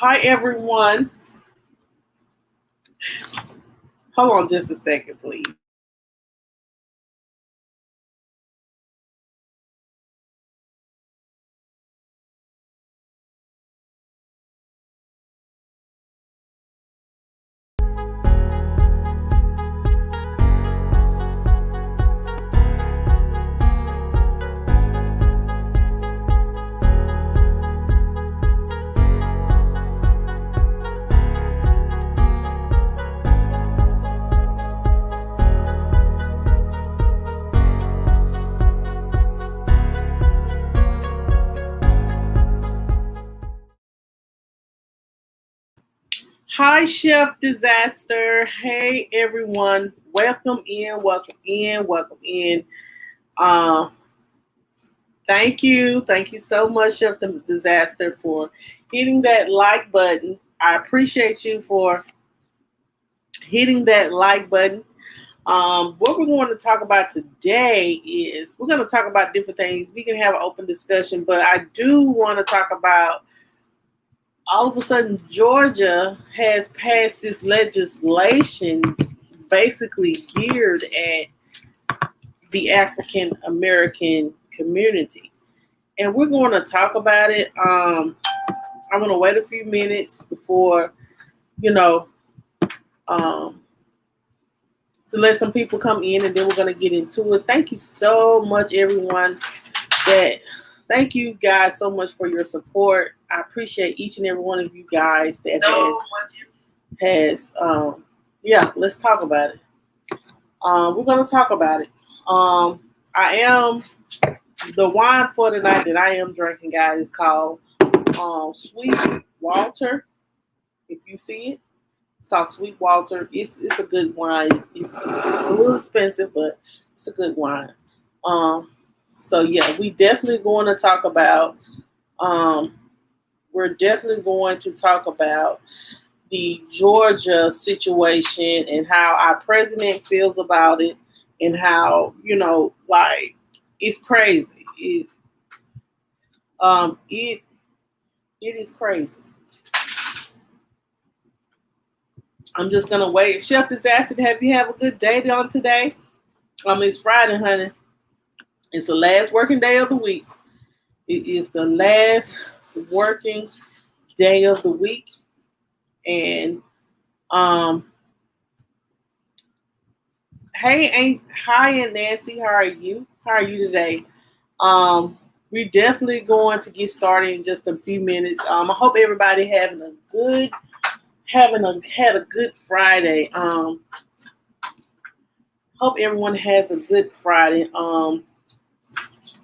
Hi, everyone. Hold on just a second, please. Hi, Chef Disaster. Hey, everyone. Welcome in, welcome in, welcome in. Uh, Thank you. Thank you so much, Chef Disaster, for hitting that like button. I appreciate you for hitting that like button. What we're going to talk about today is we're going to talk about different things. We can have an open discussion, but I do want to talk about all of a sudden Georgia has passed this legislation basically geared at the African American community. And we're going to talk about it. I'm going to wait a few minutes before, you know, um, to let some people come in and then we're going to get into it. Thank you so much, everyone. That Thank you guys so much for your support. I appreciate each and every one of you guys that yeah, let's talk about it. We're gonna talk about it. I am the wine for tonight that I am drinking, guys, is called Sweet Walter. If you see it, it's called Sweet Walter. It's a good wine. It's a little expensive, but it's a good wine. Um, so yeah, we definitely going to talk about. Um, we're definitely going to talk about the Georgia situation and how our president feels about it, and how like it's crazy. It it is crazy. I'm just gonna wait. Chef Disaster, have you have a good day on today? It's Friday, honey. It's the last working day of the week. It is the last working day of the week, and um, hi, Aunt Nancy. How are you? How are you today? We're definitely going to get started in just a few minutes. I hope everybody had a good Friday. Hope everyone has a good Friday.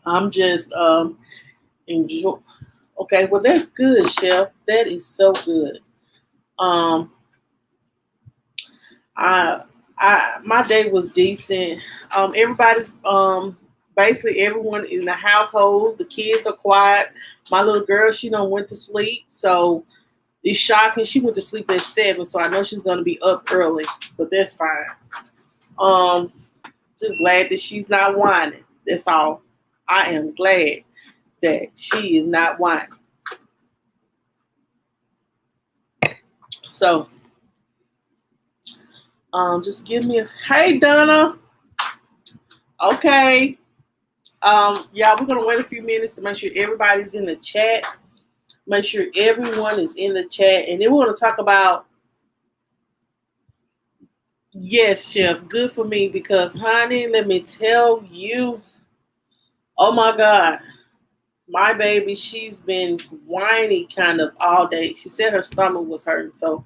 I'm just enjoy. Okay, well that's good, Chef. That is so good. Um, I my day was decent. Everybody's basically everyone in the household. The kids are quiet. My little girl, she don't went to sleep, so it's shocking. She went to sleep at 7, so I know she's gonna be up early, but that's fine. Um, just glad that she's not whining. That's all. I am glad that she is not whining. So, just give me a hey, Donna. Okay. Yeah, we're gonna wait a few minutes to make sure everybody's in the chat. Make sure everyone is in the chat, and then we're gonna talk about. Yes, Chef, good for me because, honey, let me tell you. Oh my God, my baby, she's been whiny kind of all day. She said her stomach was hurting, so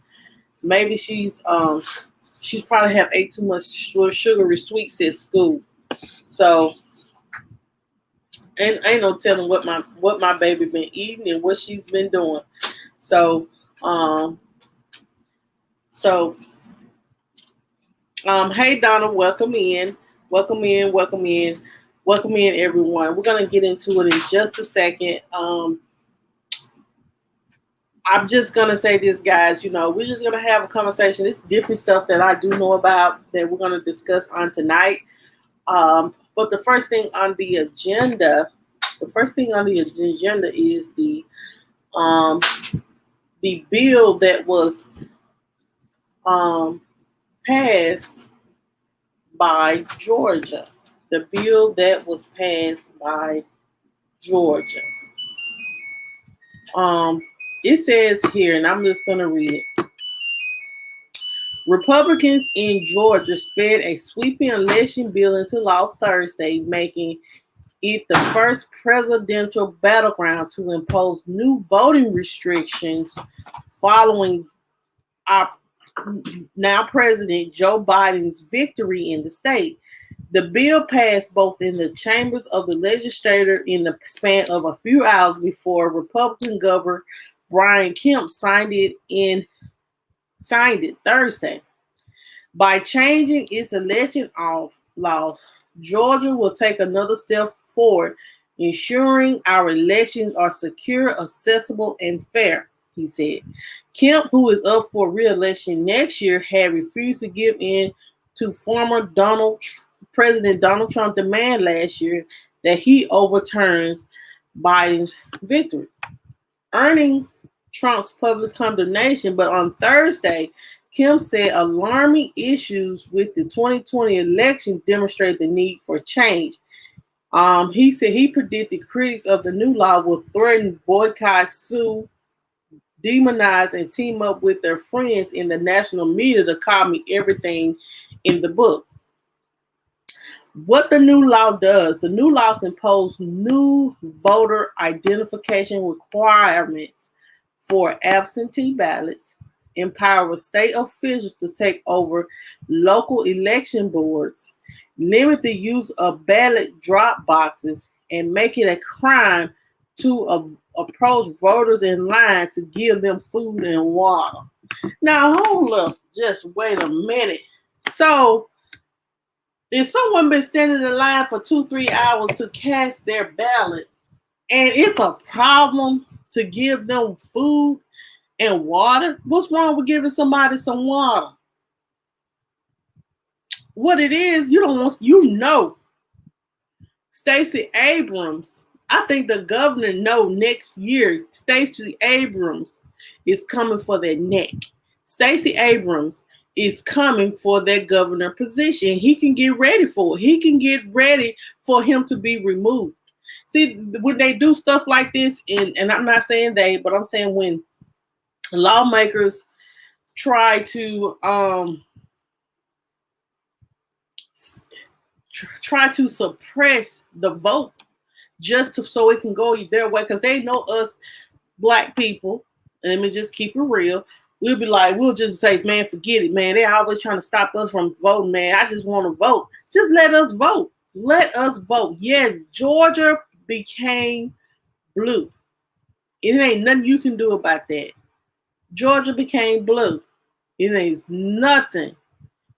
maybe she's probably have ate too much sugary sweets at school. So and ain't no telling what my baby been eating and what she's been doing. So um so hey Donna, welcome in, welcome in, welcome in, welcome in everyone. We're gonna get into it in just a second. I'm just gonna say this, guys. We're just gonna have a conversation. It's different stuff that I do know about that we're gonna discuss on tonight. But the first thing on the agenda is um, the bill that was passed by Georgia. The bill that was passed by Georgia. Um, it says here, and I'm just going to read it. Republicans in Georgia sped a sweeping election bill into law Thursday, making it the first presidential battleground to impose new voting restrictions following our now President Joe Biden's victory in the state. The bill passed both in the chambers of the legislature in the span of a few hours before Republican Governor Brian Kemp signed it Thursday. By changing its election law, Georgia will take another step forward, ensuring our elections are secure, accessible, and fair, he said. Kemp, who is up for re-election next year, had refused to give in to former President Donald Trump's demand last year that he overturns Biden's victory, earning Trump's public condemnation. But on Thursday, Kemp said alarming issues with the 2020 election demonstrate the need for change. He said he predicted critics of the new law will threaten, boycott, sue, demonize, and team up with their friends in the national media to call me everything in the book. What the new law does, the new laws impose new voter identification requirements for absentee ballots, empower state officials to take over local election boards, limit the use of ballot drop boxes, and make it a crime to approach voters in line to give them food and water. Now, hold up. Just wait a minute. So, if someone been standing in line for 2-3 hours to cast their ballot, and it's a problem to give them food and water, what's wrong with giving somebody some water? What it is, Stacey Abrams, I think the governor know next year Stacey Abrams is coming for their neck. Stacey Abrams is coming for that governor position. He can get ready for it. He can get ready for him to be removed. See, when they do stuff like this, and I'm not saying they, but I'm saying when lawmakers try to suppress the vote just so it can go their way, because they know us black people, and let me just keep it real, we'll just say, man, forget it, man. They're always trying to stop us from voting, man. I just want to vote. Just let us vote. Let us vote. Yes, Georgia became blue. It ain't nothing you can do about that. Georgia became blue. It ain't nothing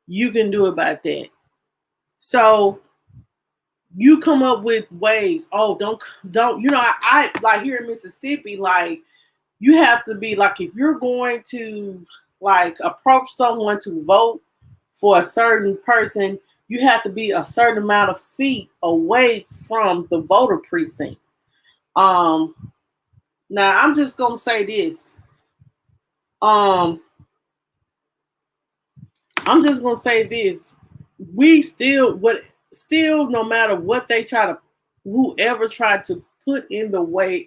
you can do about that. So you come up with ways. Oh, don't. I like here in Mississippi, like you have to be like, if you're going to like approach someone to vote for a certain person, you have to be a certain amount of feet away from the voter precinct. Now I'm just gonna say this. I'm just gonna say this. We still, no matter what they whoever tried to put in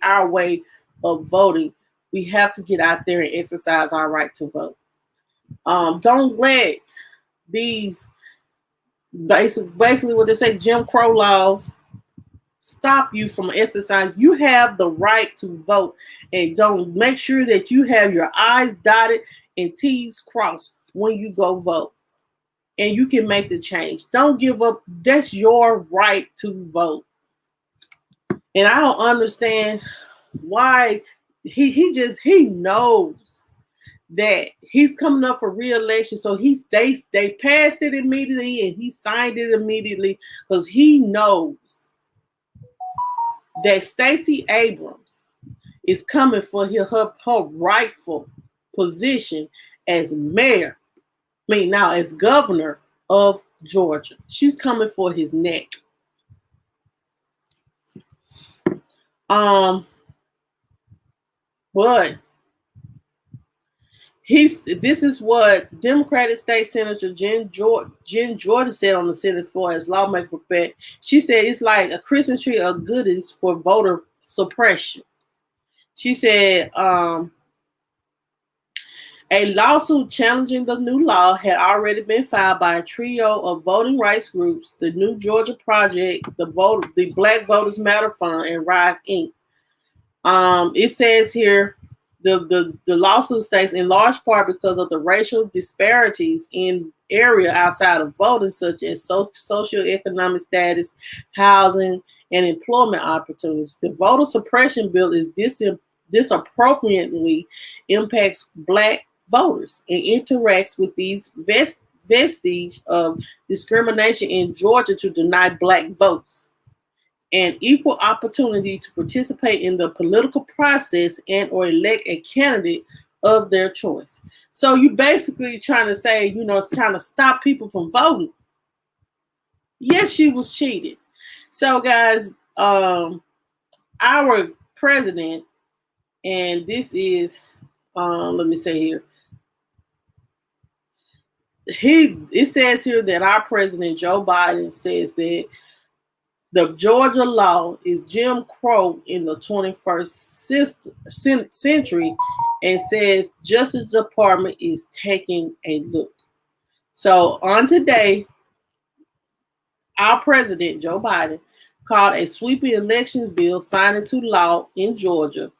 our way of voting, we have to get out there and exercise our right to vote. Don't let these basically what they say, Jim Crow laws, stop you from exercise. You have the right to vote, and don't make sure that you have your I's dotted and T's crossed when you go vote. And you can make the change. Don't give up. That's your right to vote. And I don't understand why he knows that he's coming up for re-election. So they passed it immediately and he signed it immediately because he knows that Stacey Abrams is coming for her rightful position as mayor. Now as governor of Georgia. She's coming for his neck. But This is what Democratic State Senator Jen Jordan said on the Senate floor as lawmaker prepared. She said it's like a Christmas tree of goodies for voter suppression. She said a lawsuit challenging the new law had already been filed by a trio of voting rights groups: the New Georgia Project, the Black Voters Matter Fund, and Rise Inc. It says here the lawsuit states in large part because of the racial disparities in area outside of voting, such as socioeconomic status, housing, and employment opportunities. The voter suppression bill is disappropriately impacts Black voters and interacts with these vestige of discrimination in Georgia to deny Black votes and equal opportunity to participate in the political process and or elect a candidate of their choice. So you basically trying to say, it's trying to stop people from voting. Yes, she was cheated. So guys, our president, and this is, let me say here, it says here that our president, Joe Biden, says that the Georgia law is Jim Crow in the 21st century and says Justice Department is taking a look. So on today, our president, Joe Biden, called a sweeping elections bill signed into law in Georgia,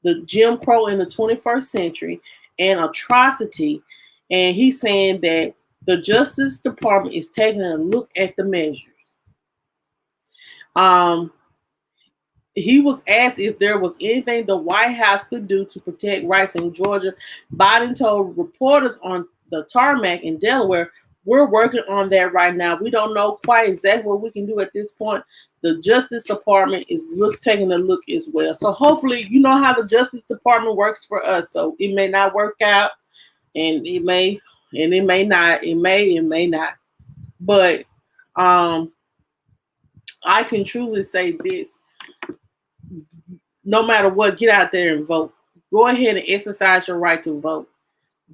the Jim Crow in the 21st century, an atrocity. And he's saying that the Justice Department is taking a look at the measures. He was asked if there was anything the White House could do to protect rights in Georgia. Biden told reporters on the tarmac in Delaware, "We're working on that right now. We don't know quite exactly what we can do at this point. The Justice Department is taking a look as well." So hopefully, you know how the Justice Department works for us. So it may not work out, and it may not. It may not. But I can truly say this: no matter what, get out there and vote. Go ahead and exercise your right to vote.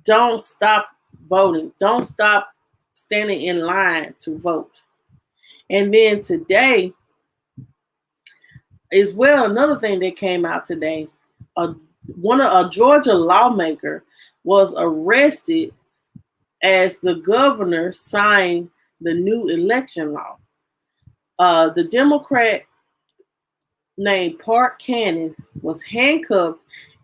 Don't stop voting. Don't stop standing in line to vote. And then today, as well, another thing that came out today, a Georgia lawmaker was arrested as the governor signed the new election law. The Democrat named Park Cannon was handcuffed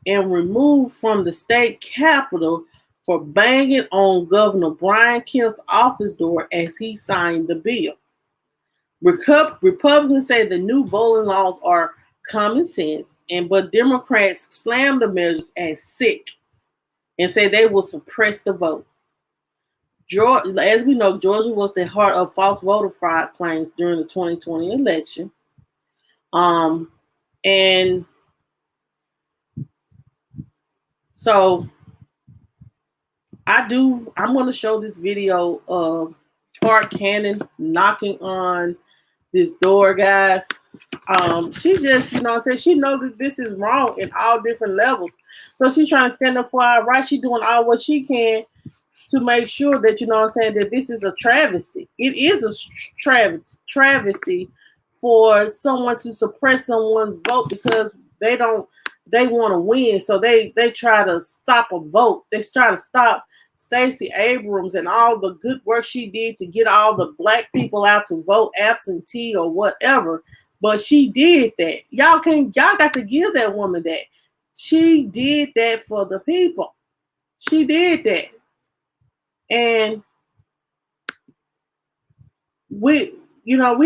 and removed from the state capitol for banging on Governor Brian Kemp's office door as he signed the bill. Republicans say the new voting laws are common sense, but Democrats slam the measures as sick and say they will suppress the vote. As we know, Georgia was the heart of false voter fraud claims during the 2020 election. And so I'm going to show this video of Park Cannon knocking on this door, guys. She just, she knows that this is wrong in all different levels. So she's trying to stand up for our rights. She's doing all what she can to make sure that, that this is a travesty. It is a travesty for someone to suppress someone's vote because they want to win. So they try to stop a vote. They try to stop Stacey Abrams and all the good work she did to get all the Black people out to vote absentee or whatever. But she did that. Y'all got to give that woman that. She did that for the people. She did that. And we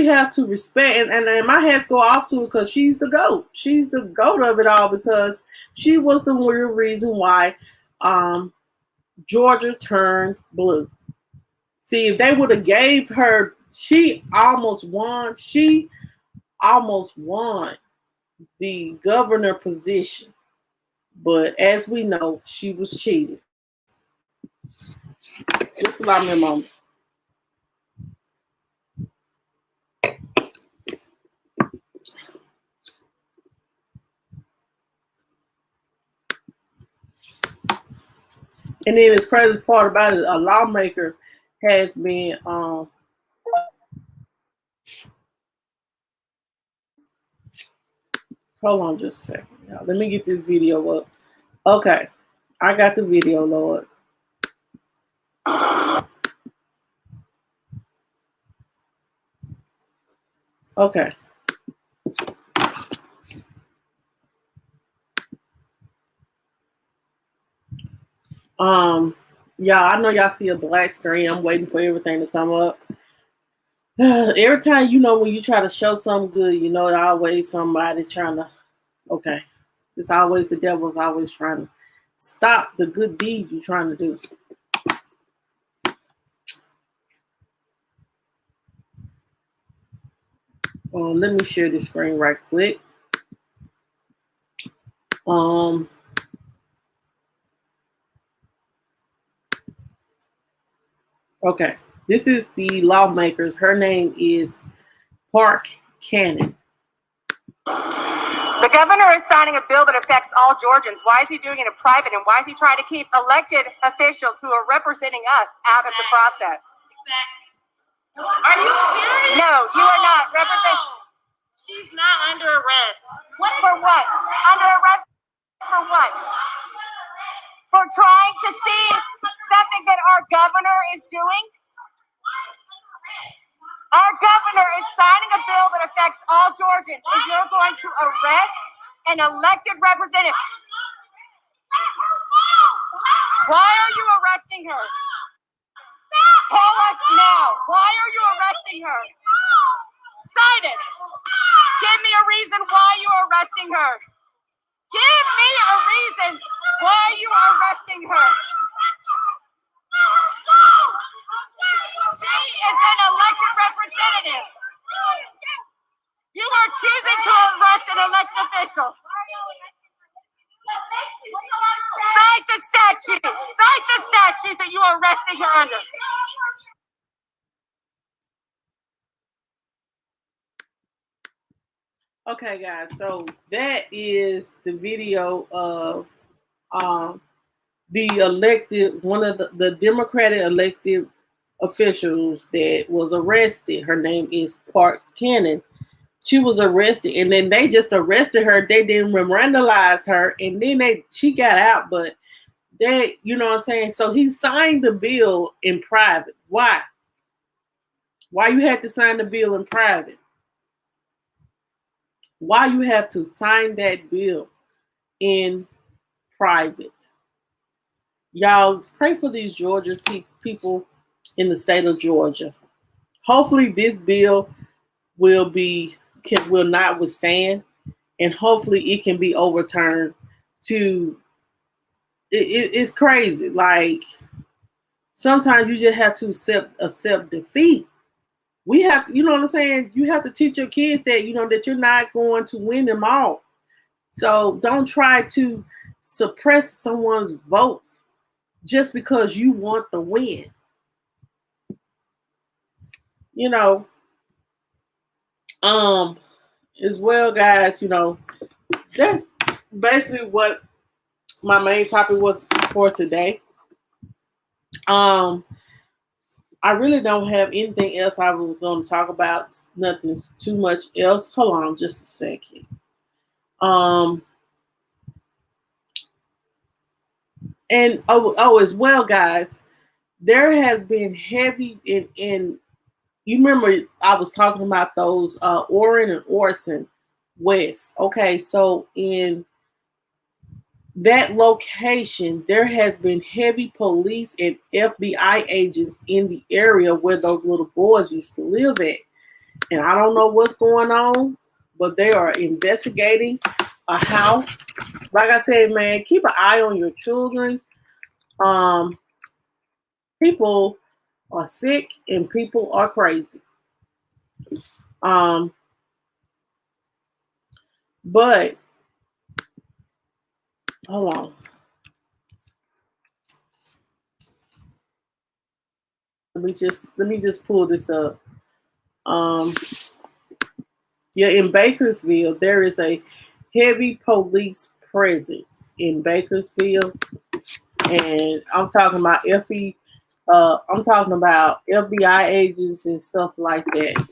have to respect, and my hats go off to her because she's the GOAT. She's the GOAT of it all because she was the real reason why Georgia turned blue. See, if they would have gave her, she almost won the governor position. But as we know, she was cheated. Just allow me a moment. And then this crazy part about it, a lawmaker has been hold on just a second, y'all. Let me get this video up. Okay. I got the video, Lord. Okay. Y'all, I know y'all see a black screen. I'm waiting for everything to come up. Every time, when you try to show something good, always somebody's trying to, okay. It's always the devil's always trying to stop the good deed you're trying to do. Let me share this screen right quick. Okay. This is the lawmakers. Her name is Park Cannon. The governor is signing a bill that affects all Georgians. Why is he doing it in private, and why is he trying to keep elected officials who are representing us out of the process? Exactly. Are you serious? No, you are not representing. She's not under arrest. For what? Under arrest for what? For trying to see something that our governor is doing? Our governor is signing a bill that affects all Georgians, and you're going to arrest an elected representative. Why are you arresting her? Tell us now. Why are you arresting her? Sign it. Give me a reason why you are arresting her. Give me a reason why you are arresting her. She is an elected representative. You are choosing to arrest an elected official. Cite the statute. Cite the statute that you are arresting her under. Okay, guys. So that is the video of the elected, one of the Democratic elected officials that was arrested. Her name is Parks Cannon. She was arrested, and then they just arrested her. They didn't memorialize her, and then she got out. But they, you know what I'm saying? So he signed the bill in private. Why? Why you had to sign the bill in private? Why you have to sign that bill in private? Y'all pray for these Georgia people in the state of Georgia. Hopefully this bill will not withstand, and hopefully it can be overturned. It's crazy. Like, sometimes you just have to accept defeat. We have, you know what I'm saying? You have to teach your kids that, that you're not going to win them all. So don't try to suppress someone's votes just because you want the win. As well, guys, that's basically what my main topic was for today. I really don't have anything else I was going to talk about. Nothing too much else. Hold on just a second. And as well, guys, there has been heavy in you remember I was talking about those Orrin and Orson West. Okay, so in that location, there has been heavy police and FBI agents in the area where those little boys used to live at. And I don't know what's going on, but they are investigating a house. Like I said, man, keep an eye on your children. People are sick and people are crazy. But hold on. Let me just pull this up. In Bakersfield, there is a heavy police presence in Bakersfield. And I'm talking about I'm talking about FBI agents and stuff like that.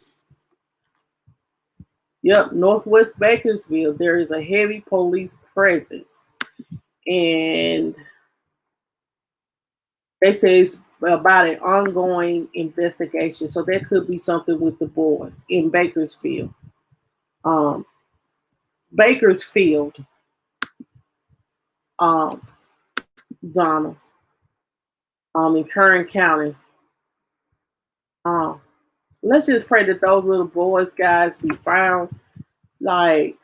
Yep, Northwest Bakersfield, there is a heavy police presence. And they say it's about an ongoing investigation. So there could be something with the boys in Bakersfield. Um, Bakersfield, um, Donna, in Kern County. Um, let's just pray that those little boys, guys, be found. Like,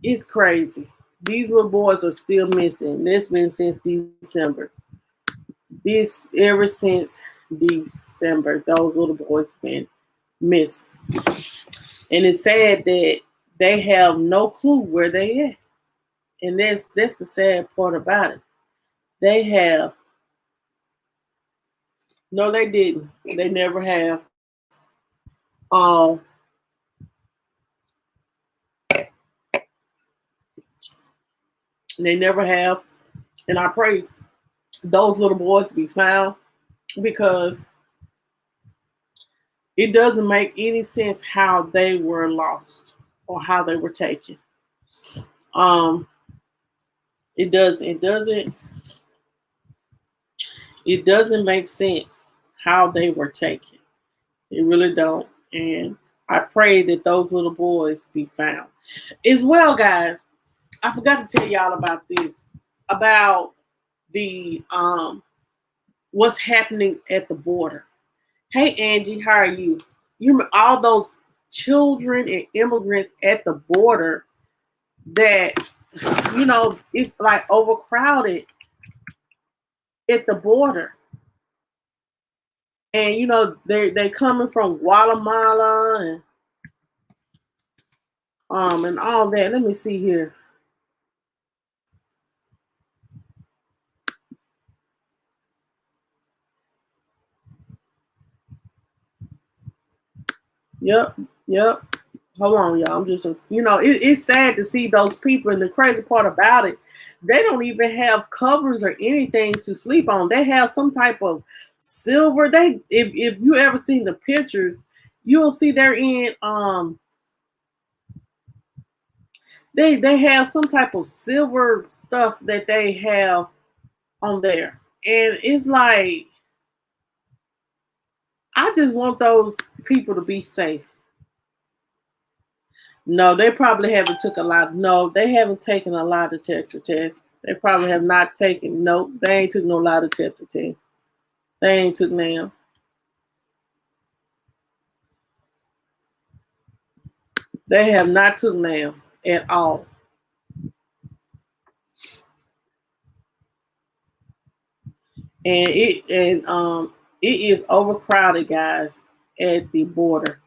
it's crazy. These little boys are still missing. This been since December. This ever since December, those little boys been missing. And it's sad that they have no clue where they at. And that's the sad part about it. They have no, they didn't. They never have. Um, they never have. And I pray those little boys be found because it doesn't make any sense how they were lost or how they were taken. Um, it doesn't. It doesn't make sense how they were taken. It really don't. And I pray that those little boys be found. As well, guys, I forgot to tell y'all about this. About the what's happening at the border. Hey Angie, how are you? You all those children and immigrants at the border that it's like overcrowded at the border. And they coming from Guatemala and all that. Let me see here. Yep. Hold on, y'all. I'm just, it's sad to see those people. And the crazy part about it, they don't even have covers or anything to sleep on. They have some type of silver. If you ever seen the pictures, you'll see they're in they have some type of silver stuff that they have on there, and it's like I just want those people to be safe. No, they probably haven't took a lot. No, they haven't taken a lie detector test. They probably have not taken. Nope, they ain't took no lie detector test. They ain't took now. They have not took now at all. And it is overcrowded, guys, at the border.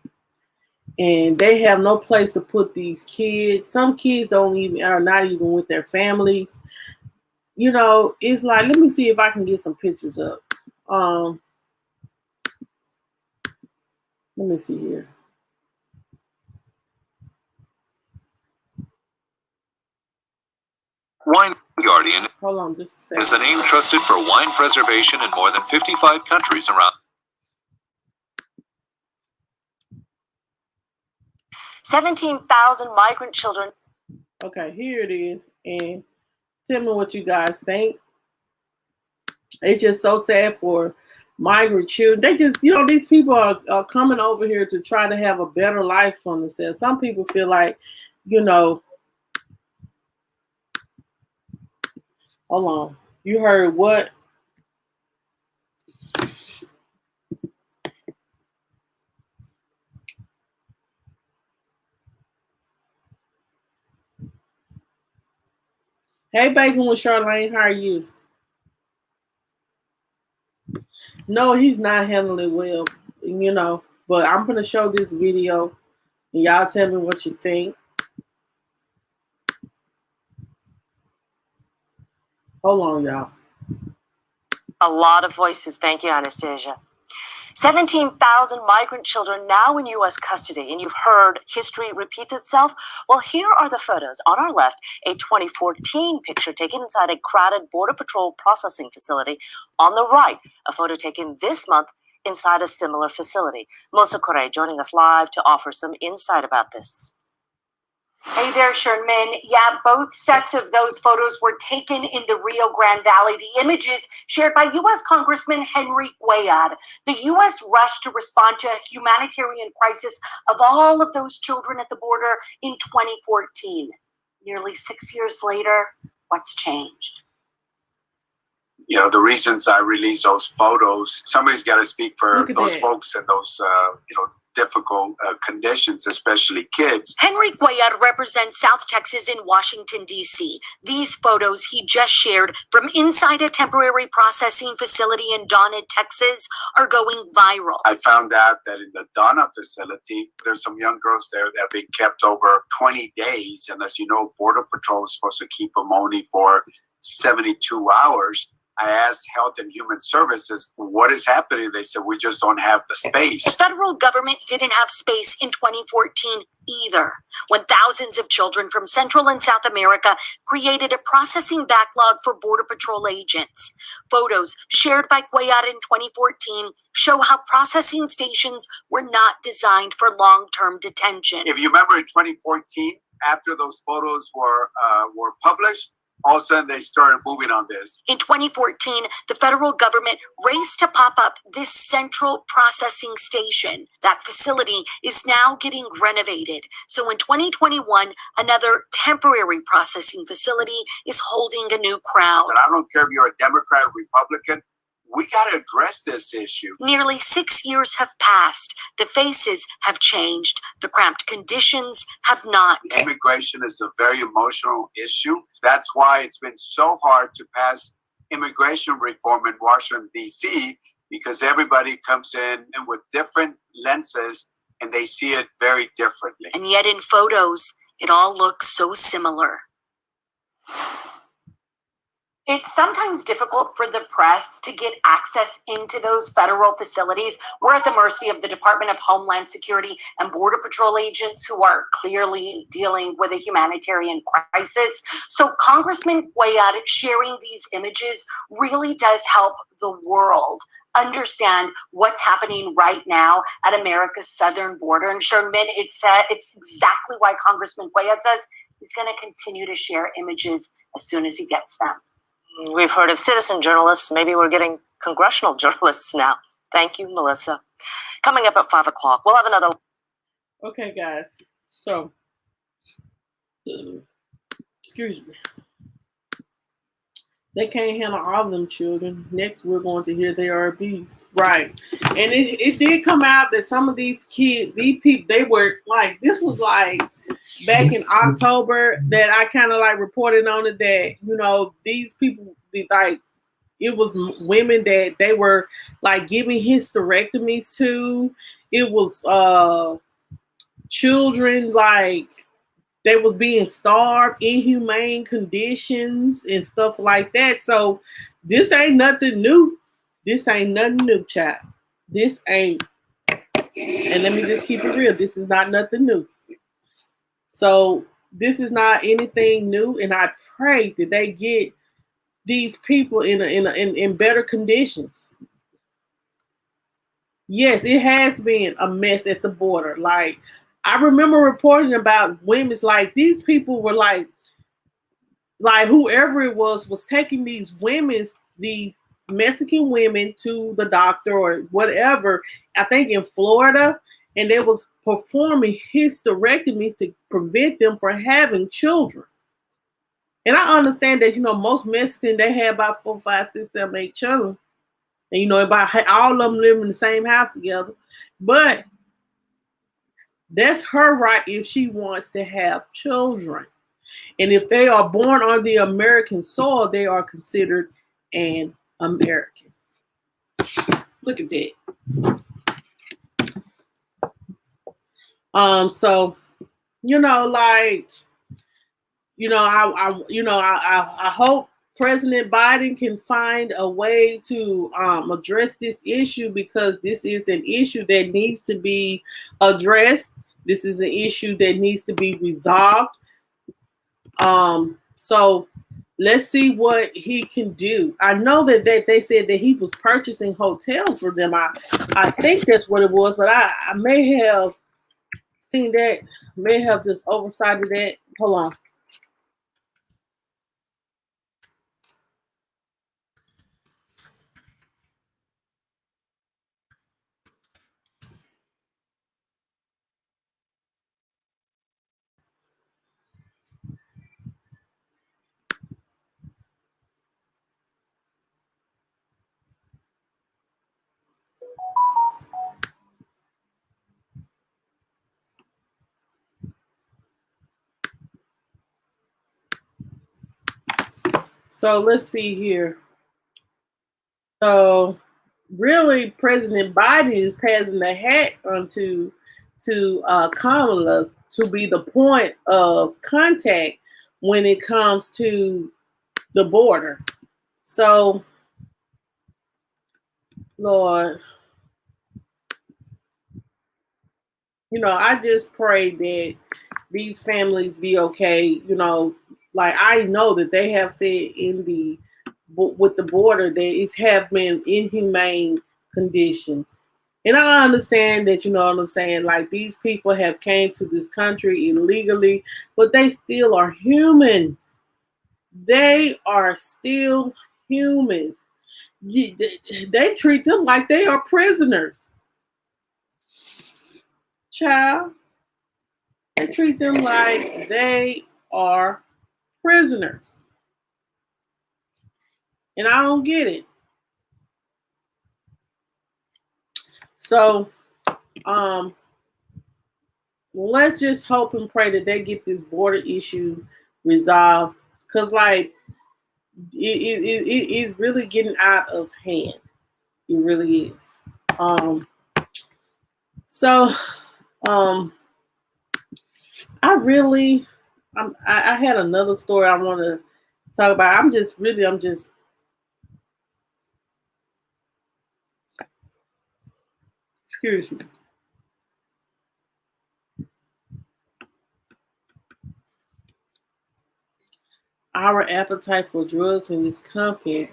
And they have no place to put these kids. Some kids are not even with their families. It's like, let me see if I can get some pictures up. Let me see here. Wine Guardian Hold on just a second. is the name trusted for wine preservation in more than 55 countries around. 17,000 migrant children. Okay, here it is. And tell me what you guys think. It's just so sad for migrant children. They just, these people are coming over here to try to have a better life for themselves. Some people feel like, hold on. You heard what? Hey, Bacon with Charlene, how are you? No, he's not handling well, but I'm going to show this video and y'all tell me what you think. Hold on, y'all. A lot of voices. Thank you, Anastasia. 17,000 migrant children now in U.S. custody, and you've heard history repeats itself. Well, here are the photos. On our left, a 2014 picture taken inside a crowded Border Patrol processing facility. On the right, a photo taken this month inside a similar facility. Melissa Correa joining us live to offer some insight about this. Hey there, Sherman. Yeah, both sets of those photos were taken in the Rio Grande Valley. The images shared by U.S. Congressman Henry Cuellar. The U.S. rushed to respond to a humanitarian crisis of all of those children at the border in 2014. Nearly 6 years later, what's changed? You know, the reasons I released those photos, somebody's got to speak for those folks in those, difficult conditions, especially kids. Henry Cuellar represents South Texas in Washington, D.C. These photos he just shared from inside a temporary processing facility in Donna, Texas, are going viral. I found out that in the Donna facility, there's some young girls there that have been kept over 20 days. And as you know, Border Patrol is supposed to keep them only for 72 hours. I asked Health and Human Services, what is happening? They said, we just don't have the space. The federal government didn't have space in 2014 either, when thousands of children from Central and South America created a processing backlog for Border Patrol agents. Photos shared by Cuellar in 2014 show how processing stations were not designed for long-term detention. If you remember in 2014, after those photos were published, all of a sudden they started moving on this. In 2014, the federal government raced to pop up this central processing station. That facility is now getting renovated. So in 2021, another temporary processing facility is holding a new crowd. And I don't care if you're a Democrat or Republican, we got to address this issue. Nearly 6 years have passed. The faces have changed. The cramped conditions have not. Immigration is a very emotional issue. That's why it's been so hard to pass immigration reform in Washington, D.C., because everybody comes in with different lenses and they see it very differently. And yet in photos, it all looks so similar. It's sometimes difficult for the press to get access into those federal facilities. We're at the mercy of the Department of Homeland Security and Border Patrol agents who are clearly dealing with a humanitarian crisis. So Congressman Cuellar sharing these images really does help the world understand what's happening right now at America's southern border. And Sherman, it's exactly why Congressman Cuellar says he's going to continue to share images as soon as he gets them. We've heard of citizen journalists. Maybe we're getting congressional journalists now. Thank you, Melissa. Coming up at 5 o'clock, we'll have another. Okay, guys. So, excuse me. They can't handle all of them children. Next, we're going to hear they are abused. Right. And it did come out that some of these kids, these people, they were like, this was like back in October that I kind of like reported on it that, these people, like, it was women that they were like giving hysterectomies to. It was children like they was being starved, inhumane conditions and stuff like that. So this ain't nothing new. This ain't nothing new, child. This ain't. And let me just keep it real. This is not nothing new. So this is not anything new. And I pray that they get these people in better conditions. Yes, it has been a mess at the border. Like, I remember reporting about women's like these people were like whoever it was taking these Mexican women to the doctor or whatever, I think in Florida, and they was performing hysterectomies to prevent them from having children. And I understand that, most Mexicans, they have about 4, 5, 6, 7, 8 children. And, about all of them live in the same house together. But that's her right if she wants to have children. And if they are born on the American soil, they are considered an American. Look at that. So, I hope President Biden can find a way to address this issue, because this is an issue that needs to be addressed. This is an issue that needs to be resolved. So let's see what he can do. I know that they said that he was purchasing hotels for them. I think that's what it was, but I may have seen that, may have just oversighted that. Hold on. So let's see here. So really, President Biden is passing the hat onto to Kamala to be the point of contact when it comes to the border. So, Lord, I just pray that these families be okay. Like I know that they have said in the with the border that it's have been inhumane conditions. And I understand that, you know what I'm saying, like these people have came to this country illegally, but they still are humans. They are still humans. They treat them like they are prisoners. Child, they treat them like they are prisoners. And I don't get it. So, let's just hope and pray that they get this border issue resolved, because like it's really getting out of hand. It really is. So I had another story I want to talk about. I'm just excuse me. Our appetite for drugs in this country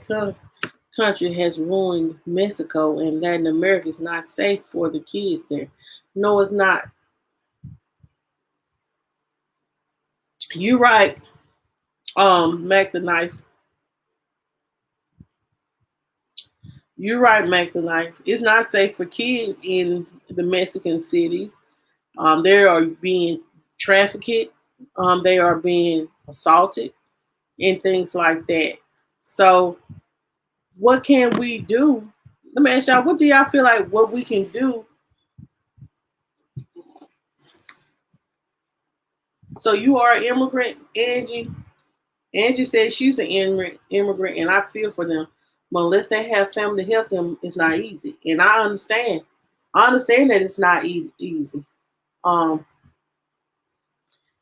has ruined Mexico, and Latin America is not safe for the kids there. No, it's not. You're right, Mac the Knife. You're right, Mac the Knife. It's not safe for kids in the Mexican cities. They are being trafficked. They are being assaulted and things like that. So, what can we do? Let me ask y'all, what do y'all feel like what we can do? So, you are an immigrant, Angie. Angie said she's an immigrant, and I feel for them. But unless they have family to help them, it's not easy. And I understand. I understand that it's not easy. Um,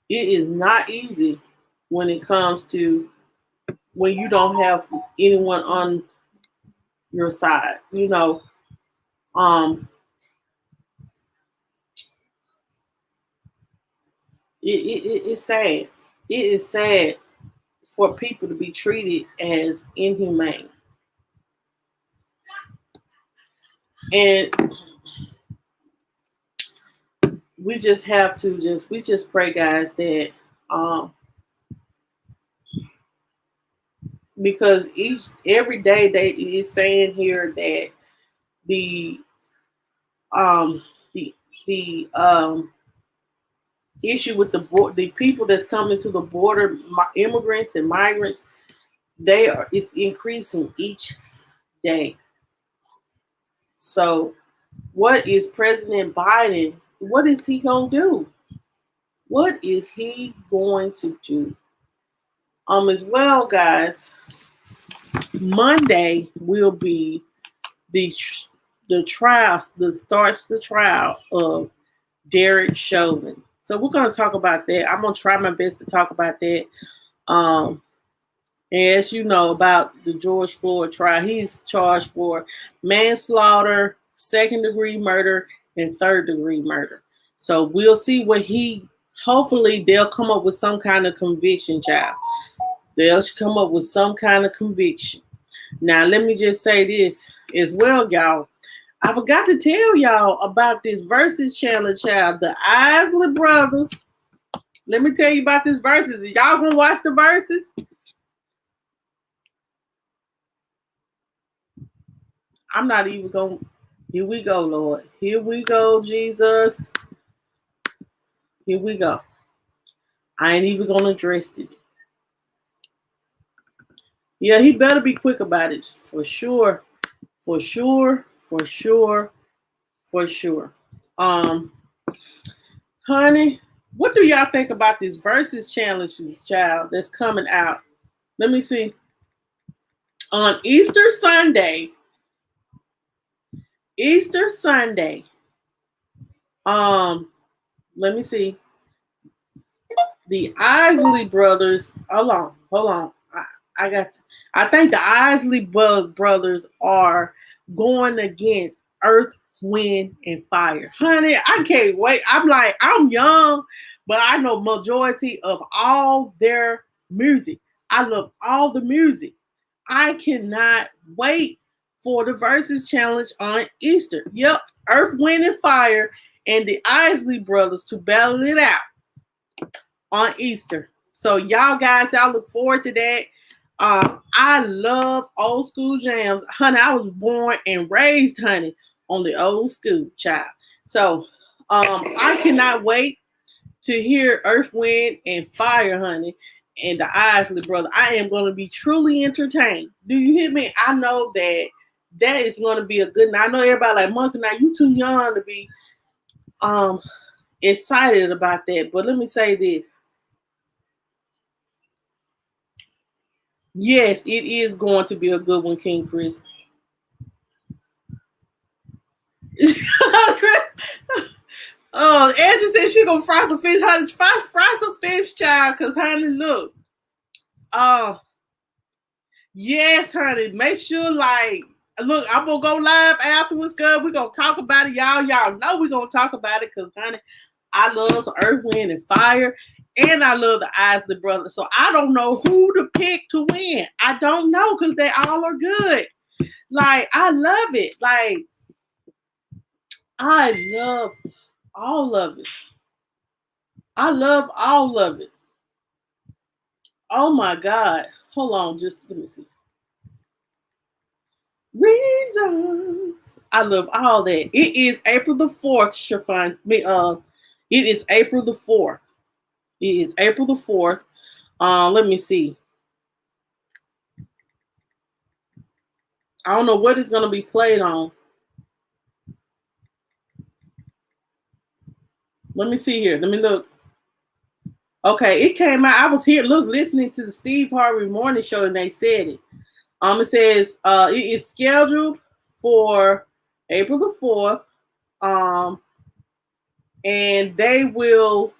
it is not easy when it comes to when you don't have anyone on your side. It's sad. It is sad for people to be treated as inhumane. And we just have to just pray, guys, that because every day they is saying here that the um the issue with the people that's coming to the border, immigrants and migrants, it's increasing each day. So what is President Biden, what is he gonna do? What is he going to do? As well, guys, Monday will be the trial, starts the trial of Derek Chauvin. So we're going to talk about that. I'm going to try my best to talk about that. And as you know about the George Floyd trial, he's charged for manslaughter, second degree murder, and third degree murder. So we'll see what hopefully they'll come up with some kind of conviction, child. They'll come up with some kind of conviction. Now, let me just say this as well, y'all. I forgot to tell y'all about this versus challenge, child. The Isley brothers. Let me tell you about this versus. Is y'all gonna watch the verses? I'm not even going. Here we go, Lord. Here we go, Jesus. Here we go. I ain't even gonna address it. Yeah, he better be quick about it. For sure. For sure. For sure. For sure. Honey, what do y'all think about this versus challenges, child, that's coming out? Let me see. On Easter Sunday. Let me see. The Isley brothers. Hold on. I think the Isley brothers are going against Earth, Wind, and Fire. Honey, I can't wait. I'm young, but I know majority of all their music. I love all the music. I cannot wait for the versus challenge on Easter. Yep, Earth, Wind, and Fire and the Isley brothers to battle it out on Easter. So y'all look forward to that. I love old school jams. Honey, I was born and raised, honey, on the old school, child. So I cannot wait to hear Earth, Wind, and Fire, honey, and the Isley brother. I am going to be truly entertained. Do you hear me? I know that is going to be a good night. I know everybody like, Monkey, now you too young to be excited about that. But let me say this. Yes, it is going to be a good one, King Chris. Angela said she gonna fry some fish. Honey, fry some fish, child. Cause honey, look. Yes, honey. Make sure, look, I'm gonna go live afterwards, girl. We're gonna talk about it, y'all. Y'all know we're gonna talk about it, cause honey, I love Earth, Wind, and Fire. And I love the Isley brothers. So I don't know who to pick to win. I don't know because they all are good. I love it. I love all of it. I love all of it. Oh my God. Hold on. Just let me see. Reasons. I love all that. It is April the 4th, Shafan. It is April the 4th. It is April the 4th. Let me see. I don't know what it's going to be played on. Let me see here. Let me look. Okay, it came out. I was here, listening to the Steve Harvey Morning Show, and they said it. It says it is scheduled for April the 4th. And they will.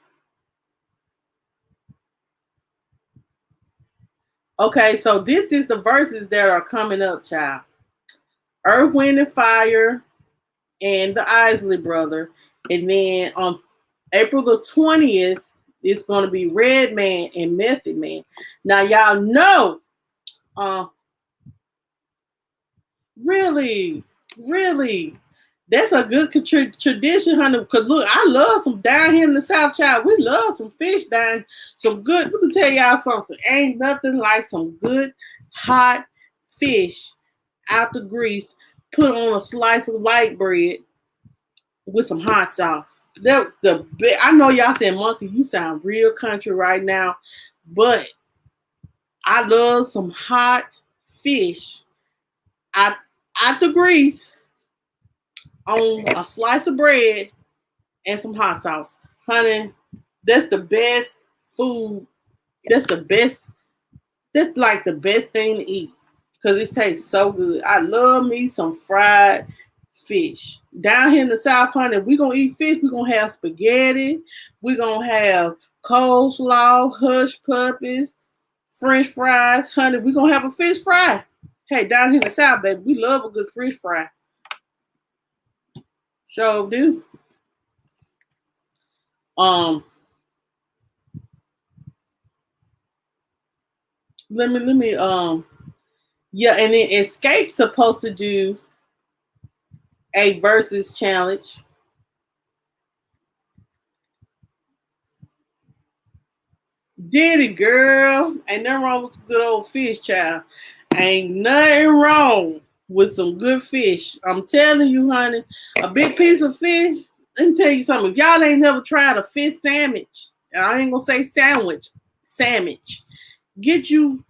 Okay, so this is the verses that are coming up, child. Earth, Wind, and Fire and the Isley brother. And then on April the 20th, it's going to be Redman and Method Man. Now, y'all know, really, that's a good tradition, honey. Because look, I love some down here in the South, child. We love some fish down. Some good. Let me tell y'all something. Ain't nothing like some good hot fish out the grease, put on a slice of white bread with some hot sauce. That was the best. I know y'all saying, Monkey, you sound real country right now, but I love some hot fish out the grease on a slice of bread and some hot sauce. Honey, that's the best food. That's like the best thing to eat because it tastes so good. I love me some fried fish. Down here in the South, honey, we're going to eat fish. We're going to have spaghetti. We're going to have coleslaw, hush puppies, French fries, honey. We're gonna have a fish fry. Hey, down here in the South, baby, we love a good fish fry. Sure do. Let me yeah, and then Escape's supposed to do a versus challenge. Did it, girl. Ain't nothing wrong with some good old fish, child. Ain't nothing wrong with some good fish. I'm telling you, honey, a big piece of fish. Let me tell you something. If y'all ain't never tried a fish sandwich, and I ain't gonna say sandwich, get you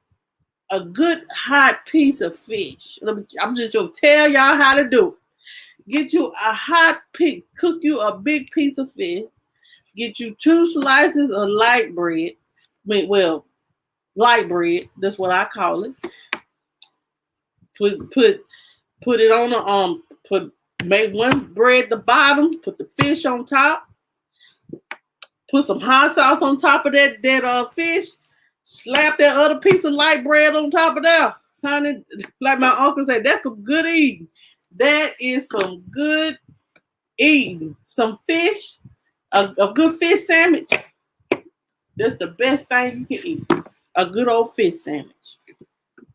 a good hot piece of fish. I'm just gonna tell y'all how to do it. Get you a hot piece, cook you a big piece of fish. Get you 2 slices of light bread. Well, light bread. That's what I call it. Put it on the make one bread at the bottom. Put the fish on top. Put some hot sauce on top of that fish. Slap that other piece of light bread on top of that, honey. Like my uncle said, that's some good eating. That is some good eating. Some fish, a good fish sandwich. That's the best thing you can eat. A good old fish sandwich.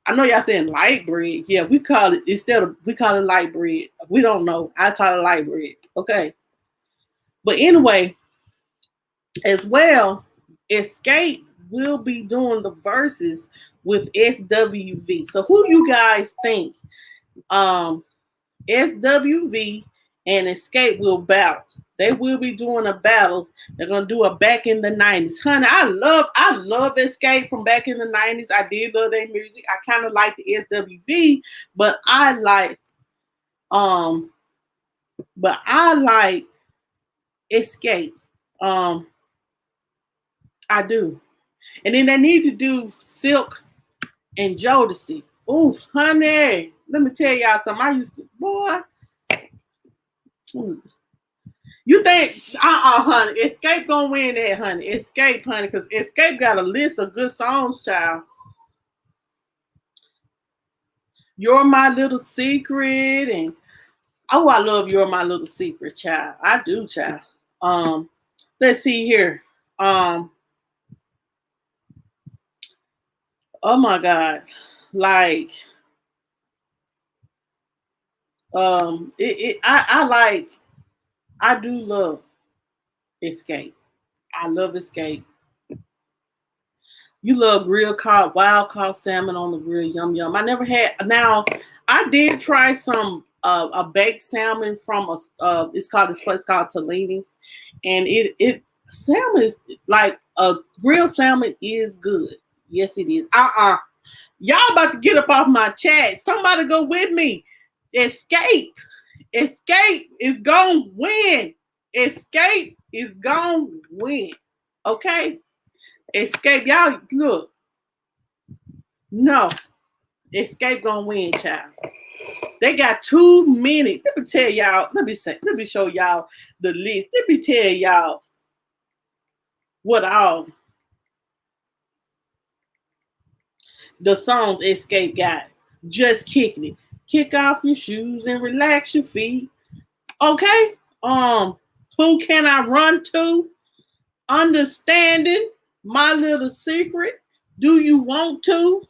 I know y'all saying light bread. Yeah, we call it light bread. We don't know. I call it light bread. Okay. But anyway, as well, Escape will be doing the verses with SWV. So who you guys think SWV and Escape will battle? They will be doing a battle. They're gonna do a back in the 90s. Honey, I love Escape from back in the 90s. I did love their music. I kind of like the SWV, but I like Escape. I do. And then they need to do Silk and Jodeci. Oh, honey, let me tell y'all something. I used to, boy. You think, honey, Escape gonna win that, honey. Escape, honey, because Escape got a list of good songs, child. You're My Little Secret, and oh, I love You're My Little Secret, child. I do, child. Let's see here. Oh my God. Like, I do love Escape. I love Escape. You love wild caught salmon on the grill, yum yum. I never had. Now, I did try some a baked salmon from it's called this place called Tellini's, and salmon is like a grilled salmon is good. Yes, it is. Y'all about to get up off my chat. Somebody go with me. Escape is gonna win. Escape is gonna win. Okay? Escape, y'all look. No. Escape gonna win, child. They got too many. Let me tell y'all. Let me show y'all the list. Let me tell y'all what all the songs Escape got. Just kicking it. Kick off your shoes and relax your feet. Okay? Who Can I Run To? Understanding. My Little Secret. Do You Want To?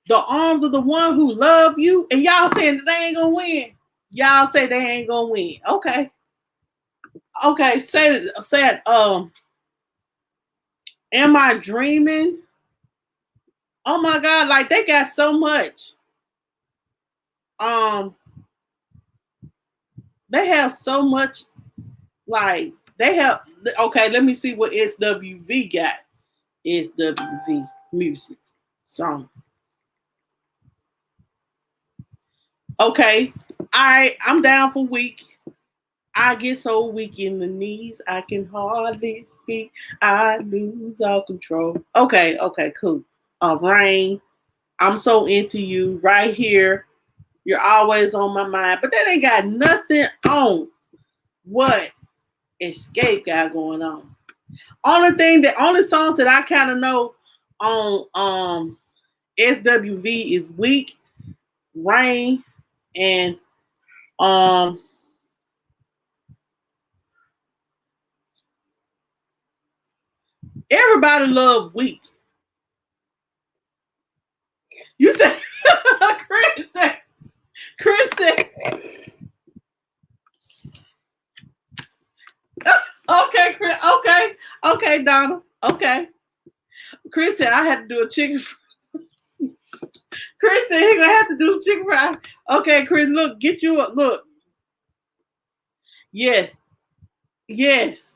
The Arms of the One Who Love You. And y'all saying that they ain't gonna win. Y'all say they ain't gonna win. Okay. Okay, say it. Am I Dreaming? Oh my God, like they got so much. They have so much, like they have. Okay, let me see what SWV got. SWV music song. Okay, I'm down for weak. I get so weak in the knees, I can hardly speak. I lose all control. Okay, cool. Rain, I'm so into you right here. You're always on my mind, but that ain't got nothing on what Escape got going on. Only songs that I kind of know on SWV is weak, rain, and everybody love weak. You said Chris said okay, Chris, okay, Donna, okay. Chris said I had to do a chicken. Chris said he gonna have to do chicken fry. Okay, Chris, look, get you a look. Yes, yes.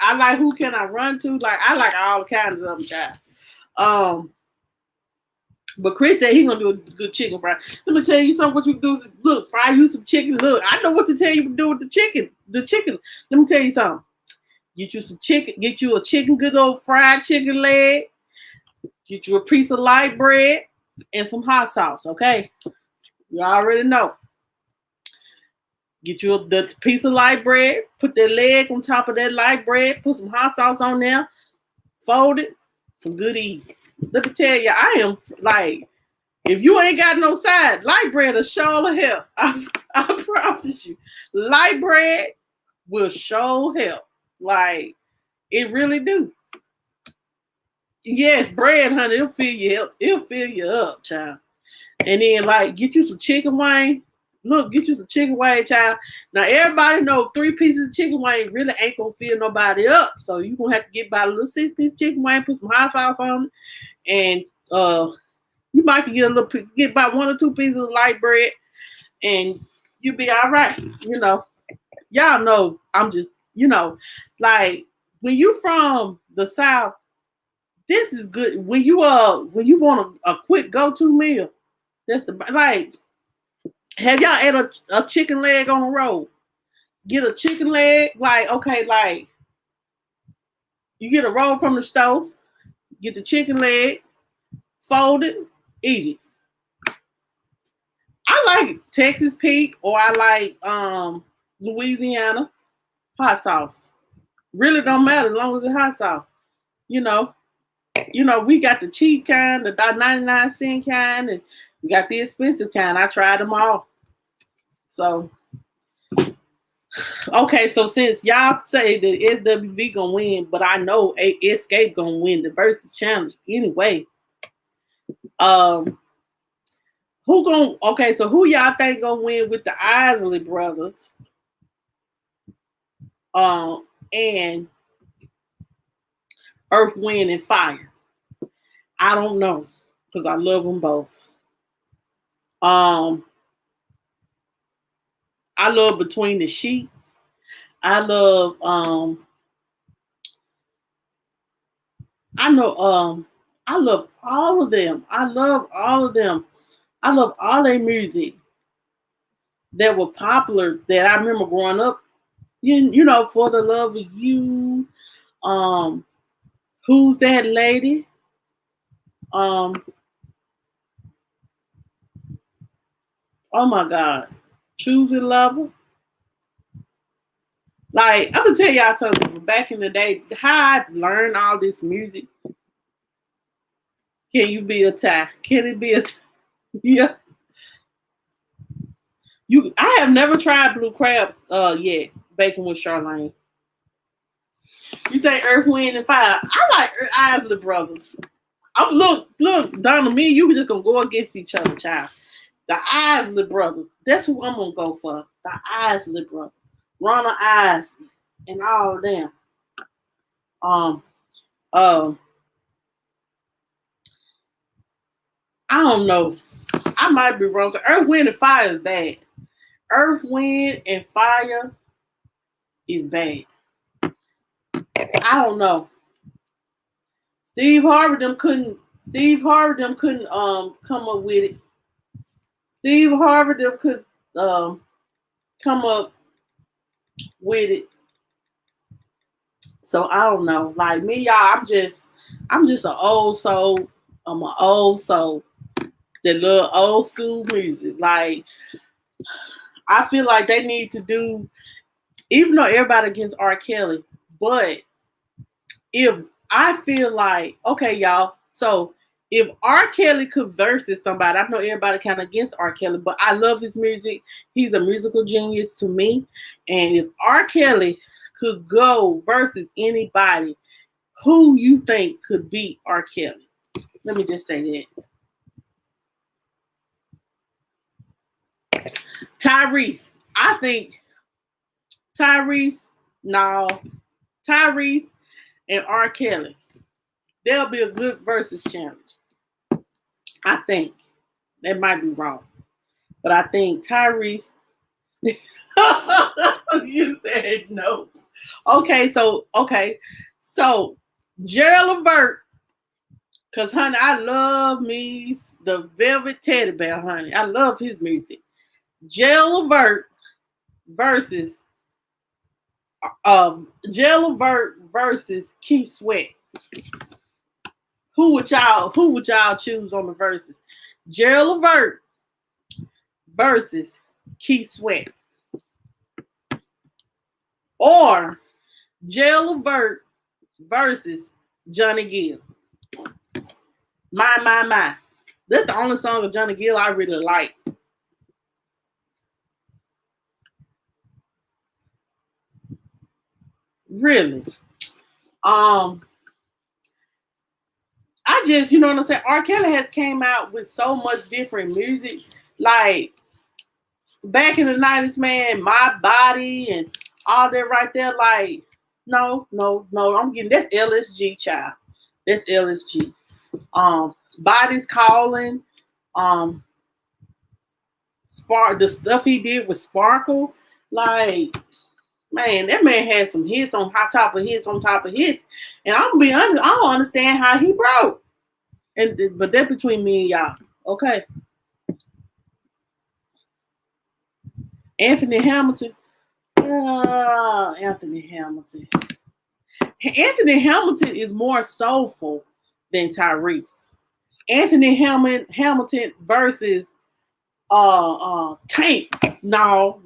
I like who can I run to? Like I like all kinds of them guys. But Chris said he's gonna do a good chicken fry. Let me tell you something. What you do is look, fry you some chicken. Look, I know what to tell you to do with the chicken. The chicken. Let me tell you something. Get you some chicken. Get you a chicken, good old fried chicken leg. Get you a piece of light bread and some hot sauce. Okay, you already know. Get you the piece of light bread. Put that leg on top of that light bread. Put some hot sauce on there. Fold it. Some good eating. Let me tell you, I am like, if you ain't got no side, light bread will sure help. I promise you. Light bread will sure help. Like, it really do. Yes, bread, honey, it'll fill you up, child. And then like get you some chicken wing. Look, get you some chicken wing, child. Now everybody know 3 pieces of chicken wing really ain't gonna fill nobody up. So you gonna have to get about a little 6-piece chicken wing, put some hot sauce on it, and you might get about 1 or 2 pieces of light bread, and you'll be all right. You know, y'all know I'm just, like when you from the South, this is good. When you want a quick go-to meal, that's the like. Have y'all ate a chicken leg on the road? Get a chicken leg, like okay, like you get a roll from the store, get the chicken leg, fold it, eat it. I like Texas Pete or I like Louisiana hot sauce. Really don't matter as long as it's hot sauce. You know, we got the cheap kind, the 99-cent kind, and we got the expensive kind. I tried them all. So, okay, so since y'all say that SWV gonna win, but I know Escape gonna win the versus challenge anyway. Who y'all think gonna win with the Isley brothers? And Earth, Wind, and Fire. I don't know because I love them both. I love Between the Sheets. I love I love all of them. I love all of them. I love all their music that were popular that I remember growing up. For the Love of You. Who's That Lady? Oh my God. Choose a Lover. Like, I'm gonna tell y'all something. Back in the day, how I've learned all this music. Can you be a tie? Can it be a tie? Yeah. I have never tried blue crabs yet, baking with Charlene. You think Earth, Wind, and Fire? I like Isley Brothers. Look, Donna, me and you were just gonna go against each other, child. The Isley Brothers. That's who I'm gonna go for. The Isley Brothers. Ronald Isley and all of them. I don't know. I might be wrong. Earth, Wind, and Fire is bad. Earth, Wind, and Fire is bad. I don't know. Steve Harvey them couldn't come up with it. Steve Harvey them could come up with it. So I don't know. Like me, y'all, I'm just an old soul. I'm an old soul that love old school music. Like I feel like they need to do, even though everybody against R. Kelly, but if I feel like, okay, y'all, So if R. Kelly could versus somebody, I know everybody kind of against R. Kelly, but I love his music. He's a musical genius to me. And if R. Kelly could go versus anybody, who you think could beat R. Kelly? Let me just say that. Tyrese. I think Tyrese, no, Tyrese and R. Kelly. There'll be a good versus challenge. I think. That might be wrong. But I think Tyrese. You said no. Okay. So Gerald Levert, because honey, I love me the Velvet Teddy Bear, honey. I love his music. Gerald Levert versus Gerald Levert versus Keith Sweat. Who would y'all choose on the verses? Gerald Levert versus Keith Sweat. Or Gerald Levert versus Johnny Gill. My. That's the only song of Johnny Gill I really like. Really. I just, you know what I'm saying? R. Kelly has came out with so much different music. Like back in the 90s, man, My Body and all that right there. Like, no. I'm getting that's LSG, child. That's LSG. Body's Calling. The stuff he did with Sparkle. Like, man, that man had some hits on top of hits on top of hits. And I'm gonna be honest, I don't understand how he broke. But that's between me and y'all. Okay. Anthony Hamilton. Anthony Hamilton. Anthony Hamilton is more soulful than Tyrese. Anthony Hamilton versus Tank. No.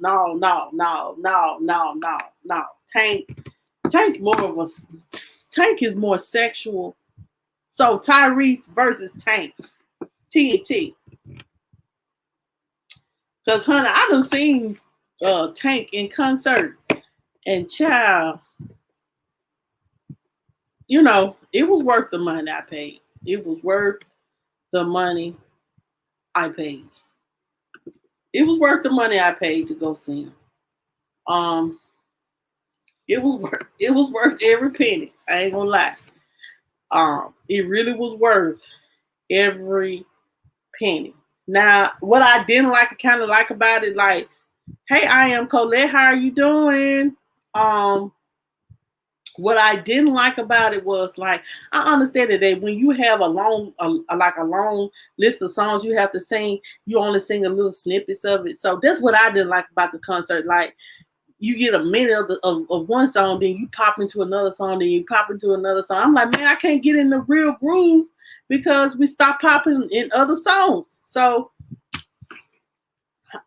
Tank is more sexual. So Tyrese versus Tank. TNT. Because honey, I done seen Tank in concert. And child, you know, it was worth the money I paid. It was worth the money I paid. It was worth the money I paid to go see him. It was worth every penny. I ain't gonna lie. It really was worth every penny. Now, what I didn't like, kind of like about it, like, hey, I am Colette. How are you doing? What I didn't like about it was like, I understand that when you have a long list of songs you have to sing, you only sing a little snippets of it. So that's what I didn't like about the concert. Like, you get a minute of one song, then you pop into another song, then you pop into another song. I'm like, man, I can't get in the real groove because we stopped popping in other songs. So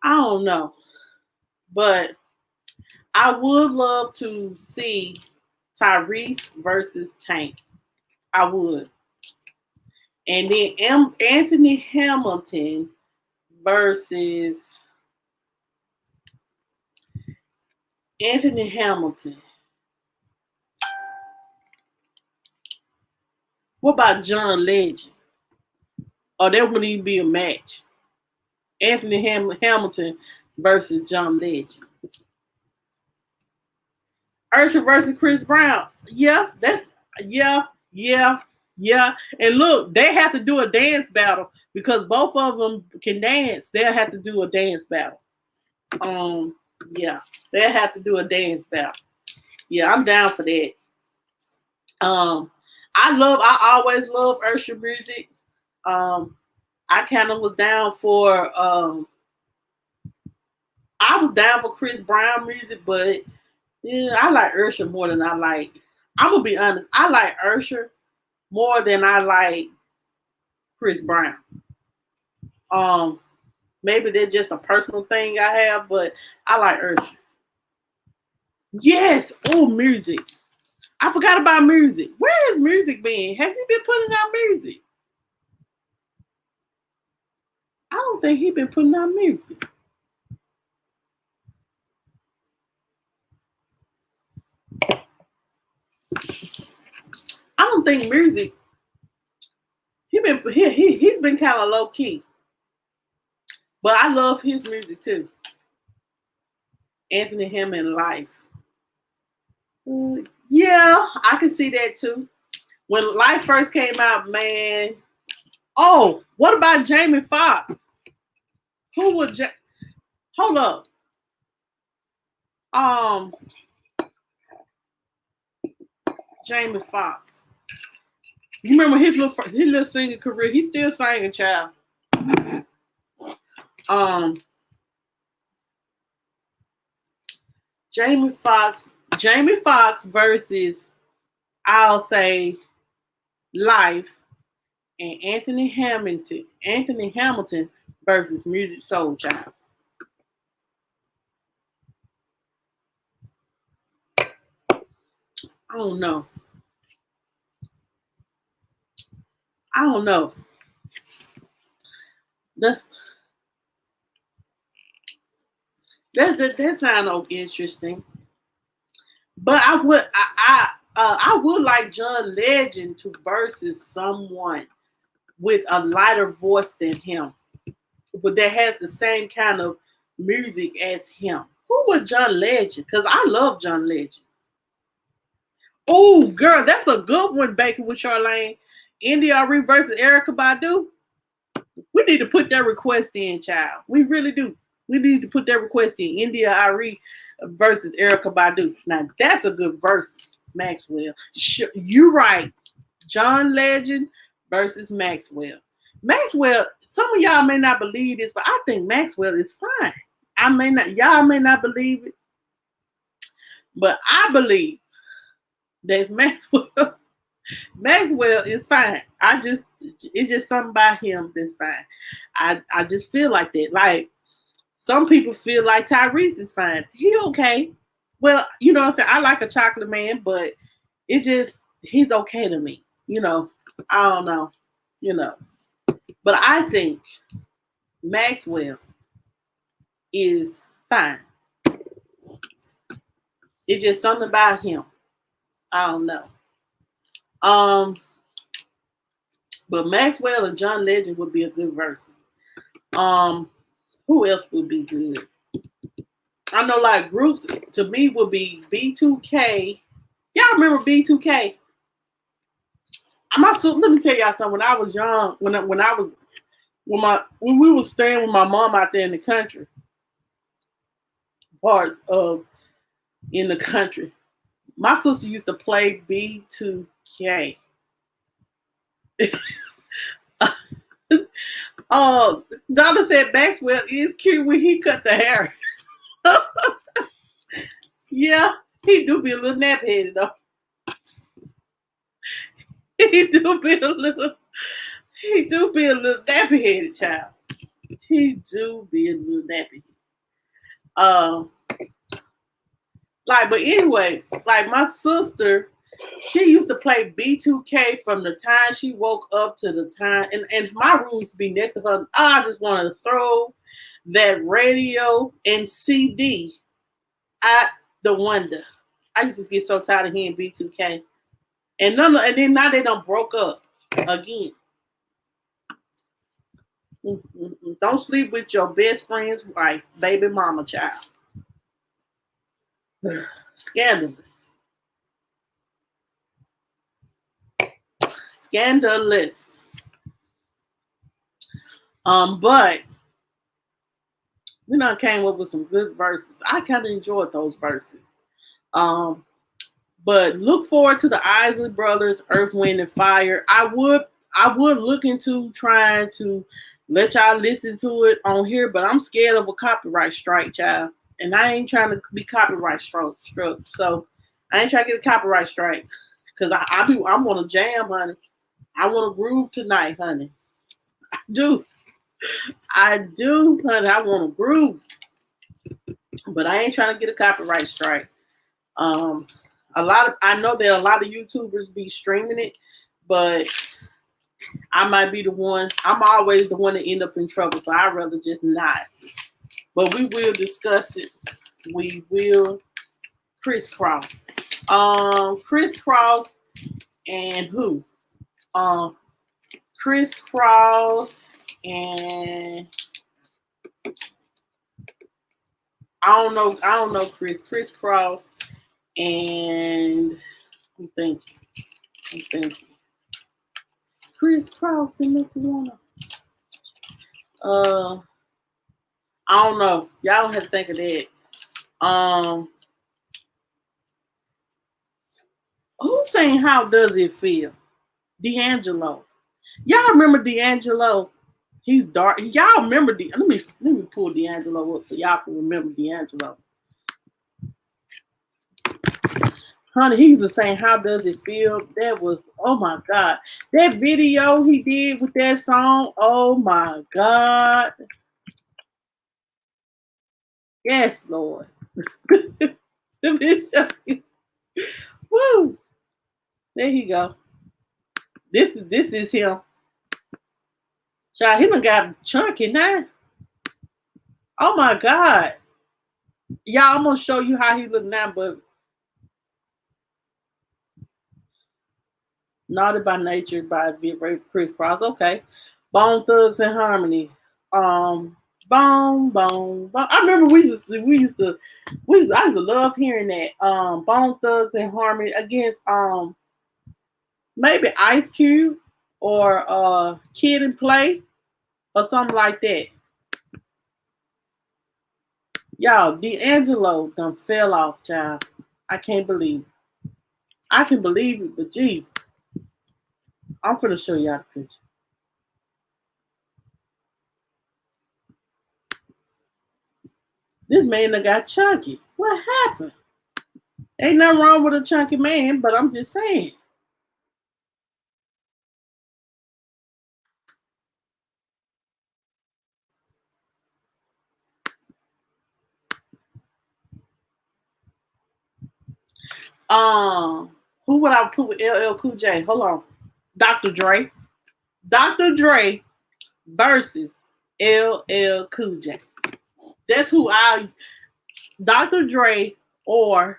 I don't know, but I would love to see Tyrese versus Tank. I would. And then Anthony Hamilton versus Anthony Hamilton. What about John Legend? Oh, that wouldn't even be a match. Anthony Hamilton versus John Legend. Usher versus Chris Brown. Yeah. And look, they have to do a dance battle because both of them can dance. They'll have to do a dance battle. Yeah, they'll have to do a dance battle. Yeah, I'm down for that. I always love Usher music. I kind of was down for Chris Brown music, but yeah, I like Usher more than I like. I'm gonna be honest. I like Usher more than I like Chris Brown. Maybe that's just a personal thing I have, but I like Usher. Yes. Oh, music. I forgot about music. Where has music been? Has he been putting out music? don't think he been putting out music. I don't think music. He's been kind of low key, but I love his music too. Anthony Hammond Life. Yeah, I can see that too. When Life first came out, man. Oh, what about Jamie Foxx? Who would? Hold up. Jamie Foxx. You remember his little singing career? He's still singing, child. Jamie Foxx versus, I'll say, Life, and Anthony Hamilton versus Music Soul Child. I don't know. That sounds interesting. But I would like John Legend to versus someone with a lighter voice than him, but that has the same kind of music as him. Who would John Legend? Because I love John Legend. Oh, girl, that's a good one, Baker with Charlene. India versus Erykah Badu. We need to put that request in, child. We really do. We need to put that request in. India Ari versus Erykah Badu. Now, that's a good versus, Maxwell. You're right. John Legend versus Maxwell. Maxwell, some of y'all may not believe this, but I think Maxwell is fine. Y'all may not believe it, but I believe that Maxwell. Maxwell is fine. It's just something about him that's fine. I just feel like that. Like, some people feel like Tyrese is fine. He okay. Well, you know what I'm saying? I like a chocolate man, but he's okay to me. I don't know. But I think Maxwell is fine. It's just something about him. I don't know. But Maxwell and John Legend would be a good versus. Who else would be good? I know, like, groups to me would be B2K. Y'all remember B2K? Let me tell y'all something. When I was young, when we were staying with my mom out there in the country, in the country, my sister used to play B2K. Donna said Maxwell is cute when he cut the hair. Yeah, he do be a little nap-headed though. He do be a little nappy-headed, child. He do be a little nappy-headed. But anyway, like, my sister, she used to play B2K from the time she woke up to the time, and my room used to be next to her. I just wanted to throw that radio and CD out the window. I used to get so tired of hearing B2K. And then now they done broke up again. Don't sleep with your best friend's wife, baby mama, child. Scandalous. But we done came up with some good verses. I kind of enjoyed those verses. But look forward to the Isley Brothers, Earth, Wind, and Fire. I would look into trying to let y'all listen to it on here, but I'm scared of a copyright strike, child. And I ain't trying to be copyright struck. So I ain't trying to get a copyright strike. Because I want to jam, honey. I want to groove tonight, honey. I do, honey. I want to groove. But I ain't trying to get a copyright strike. I know that a lot of YouTubers be streaming it, but I might be the one. I'm always the one that end up in trouble, so I'd rather just not. But we will discuss it. We will crisscross. Crisscross and who? Um, crisscross and I don't know. I don't know crisscross and I'm thinking. I'm thinking. Crisscross and make you wanna. Uh, I don't know. Y'all don't have to think of that. Who's saying how does it feel? D'Angelo. Y'all remember D'Angelo? He's dark. Y'all remember let me pull D'Angelo up so y'all can remember D'Angelo. Honey, he used to saying how does it feel? That was oh my god. That video he did with that song, oh my god. Yes, Lord. Let me show you. Woo! There you go. This is him. Child, he done got chunky now. Oh my God. Y'all, I'm gonna show you how he look now, but Naughty by Nature by Chris Cross. Okay. Bone Thugs and Harmony. Bone, bone, bone. I remember I used to love hearing that. Bone Thugs and Harmony against maybe Ice Cube or Kid and Play or something like that. Y'all, D'Angelo done fell off, child. I can't believe it. I can believe it, but geez, I'm finna show y'all the picture. This man that got chunky. What happened? Ain't nothing wrong with a chunky man, but I'm just saying. Who would I put with LL Cool J? Hold on. Dr. Dre. Dr. Dre versus LL Cool J. That's who Dr. Dre or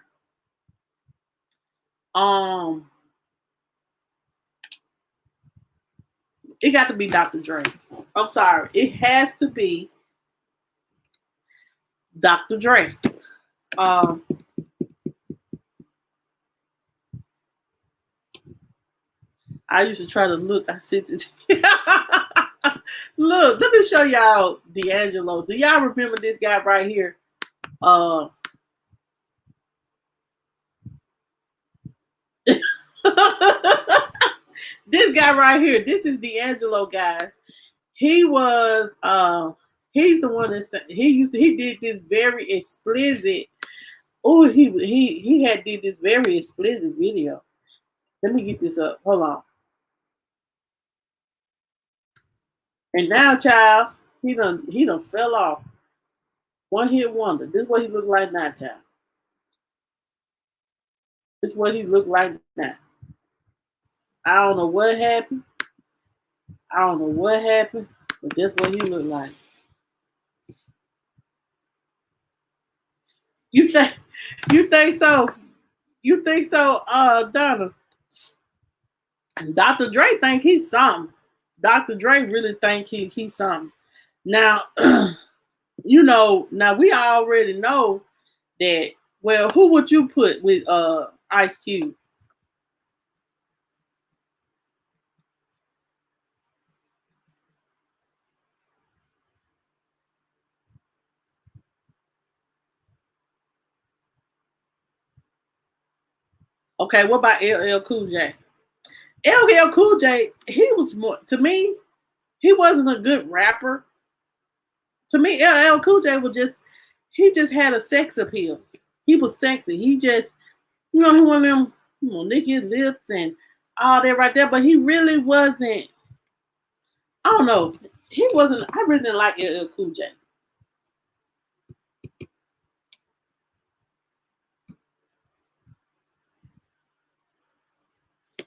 it got to be Dr. Dre. I'm sorry. It has to be Dr. Dre. I used to try to look. I said, look, let me show y'all D'Angelo. Do y'all remember this guy right here? This guy right here. This is D'Angelo, guys. He was he's the one he did this very explicit. Oh, he had did this very explicit video. Let me get this up. Hold on. And now, child, he done fell off. One hit wonder. This is what he look like now, child. This is what he look like now. I don't know what happened. But that's what he look like. You think so? You think so, Donna? Dr. Dre think he's something. Dr. Dre really think he's something. Now, now we already know that. Well, who would you put with Ice Cube? Okay, what about LL Cool J? LL Cool J, he was more to me. He wasn't a good rapper. To me, LL Cool J he just had a sex appeal. He was sexy. He just, he one of them, lick his lips and all that right there. But he really wasn't. I don't know. He wasn't. I really didn't like LL Cool J.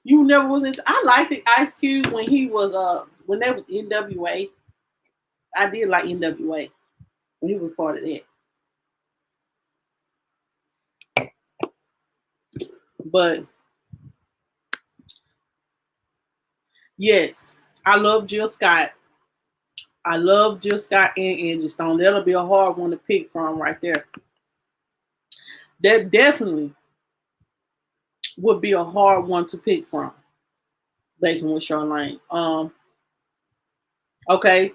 You never was into. I liked the Ice Cube when he was when they was NWA. I did like NWA when he was part of that. But yes, I love Jill Scott. I love Jill Scott and Angie Stone. That'll be a hard one to pick from right there. That definitely would be a hard one to pick from. Baking with Charlene. Okay.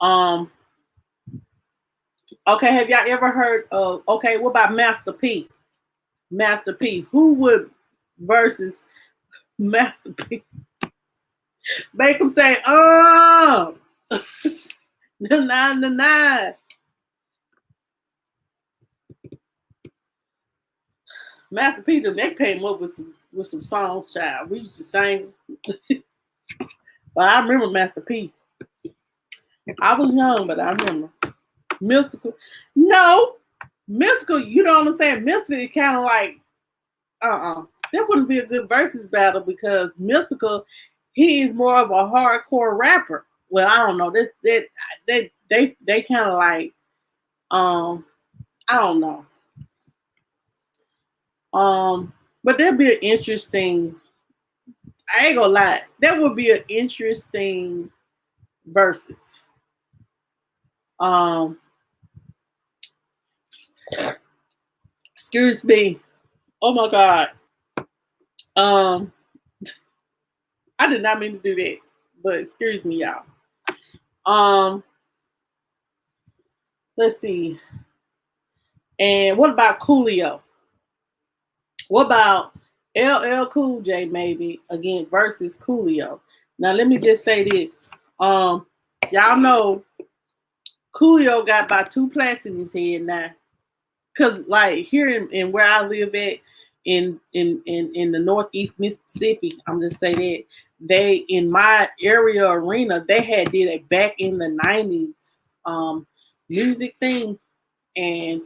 Um, okay, have y'all ever heard of okay, what about Master P? Master P. Who would versus Master P? Make him say, nah. Master P, they came up with some songs, child. We used to sing. But I remember Master P. I was young, but I remember. Mystical. No. Mystical, you know what I'm saying? Mystical is kind of like, that wouldn't be a good versus battle because Mystical, he is more of a hardcore rapper. Well, I don't know. They kind of like, I don't know. But that'd be an interesting. I ain't gonna lie. That would be an interesting versus. Excuse me. Oh my God. I did not mean to do that, but excuse me, y'all. Let's see. And what about Coolio? What about LL Cool J maybe again versus Coolio? Now let me just say this. Y'all know Coolio got about 2 plaques in his head now. Cause like here in where I live at in the northeast Mississippi, I'm just say that they in my area arena they had did a back in the 90s music thing and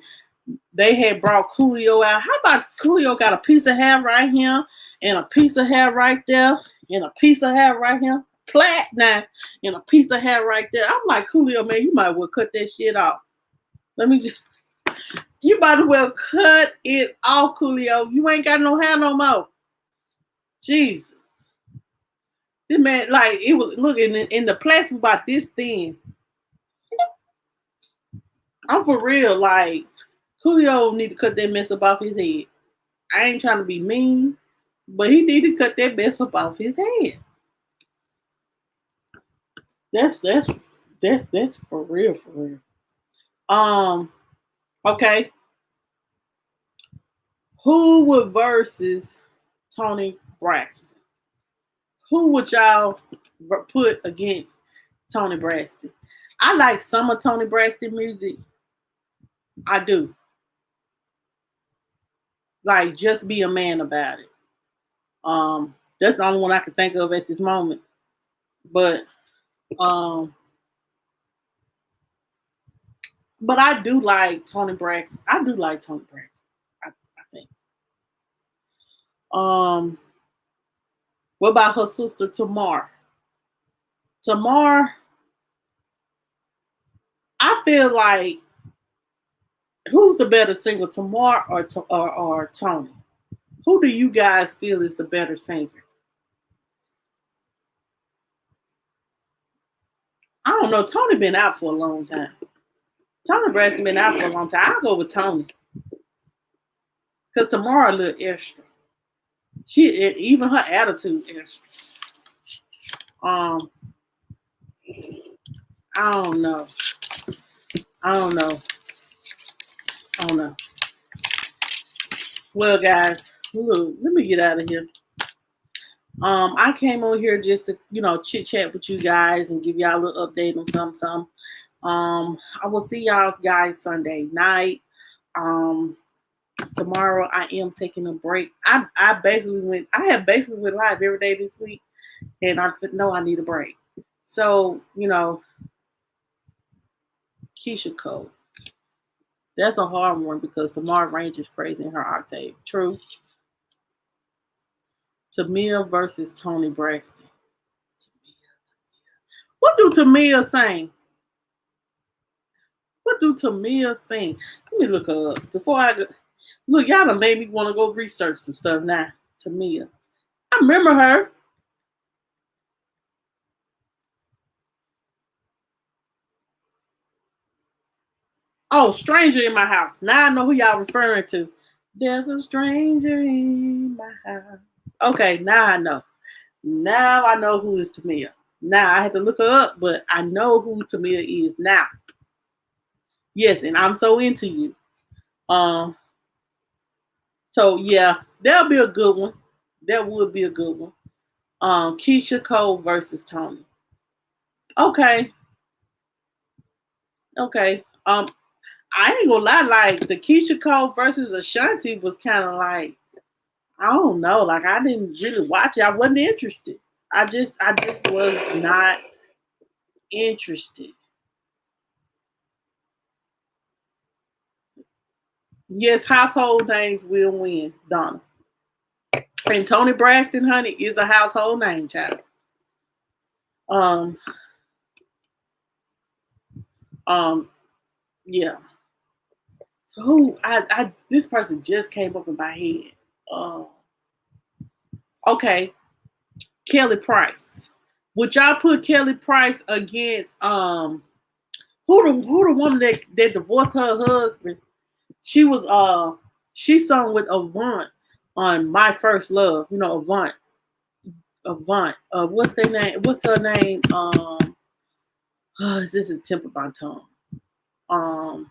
they had brought Coolio out. How about Coolio got a piece of hair right here and a piece of hair right there and a piece of hair right here? Plat now and a piece of hair right there. I'm like, Coolio, man, you might well cut that shit off. You might as well cut it off, Coolio. You ain't got no hair no more. Jesus. This man, like, it was looking in the place about this thin. I'm for real, like, Coolio need to cut that mess up off his head. I ain't trying to be mean, but he need to cut that mess up off his head. That's for real, for real. Okay. Who would versus Tony Braxton? Who would y'all put against Tony Braxton? I like some of Tony Braxton music. I do. Like, just be a man about it. That's the only one I can think of at this moment. But I do like Tony Braxton. I do like Tony Braxton. I think. What about her sister Tamar? Tamar, I feel like who's the better singer, Tamar or Tony? Who do you guys feel is the better singer? I don't know. Tony been out for a long time. Tony Braxton been out for a long time. I'll go with Tony. Because Tamara a little extra. Even her attitude extra. I don't know. Well, guys, look, let me get out of here. I came on here just to, chit chat with you guys and give y'all a little update on something. I will see y'all guys Sunday night. Tomorrow I am taking a break. I have basically went live every day this week, and I know I need a break. So, Keisha Cole. That's a hard one because Tamar range is crazy in her octave. True. Tamia versus Tony Braxton. What do Tamia sing? What do Tamia sing? Let me look her up before I go. Look, y'all done made me want to go research some stuff now. Tamia. I remember her. Oh, Stranger in My House. Now I know who y'all referring to. There's a stranger in my house. Okay, now I know. Now I know who is Tamia. Now I had to look her up, but I know who Tamia is now. Yes, and I'm so into you. Um, so yeah, that'll be a good one. That would be a good one. Keisha Cole versus Tony. Okay, okay. I ain't gonna lie, like the Keisha Cole versus Ashanti was kind of like, I don't know, like I didn't really watch it. I wasn't interested. I just was not interested. Yes, household names will win, Donna. And Tony Braxton, honey, is a household name, child. Um, um, yeah. So who I this person just came up in my head. Okay, Kelly Price. Would y'all put Kelly Price against who the woman that divorced her husband? She was she sung with Avant on My First Love. You know Avant. What's their name? What's her name? Is this a tip of my tongue? Um,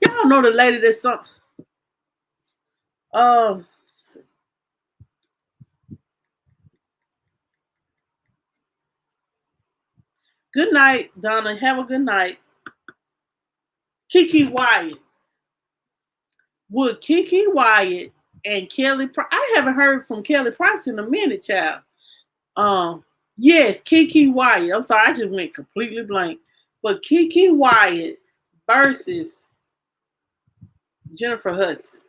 y'all know the lady that sung. Um, good night, Donna. Have a good night. Kiki Wyatt. Would Kiki Wyatt and Kelly Price? I haven't heard from Kelly Price in a minute, child. Um, yes, Kiki Wyatt. I'm sorry, I just went completely blank. But Kiki Wyatt versus Jennifer Hudson.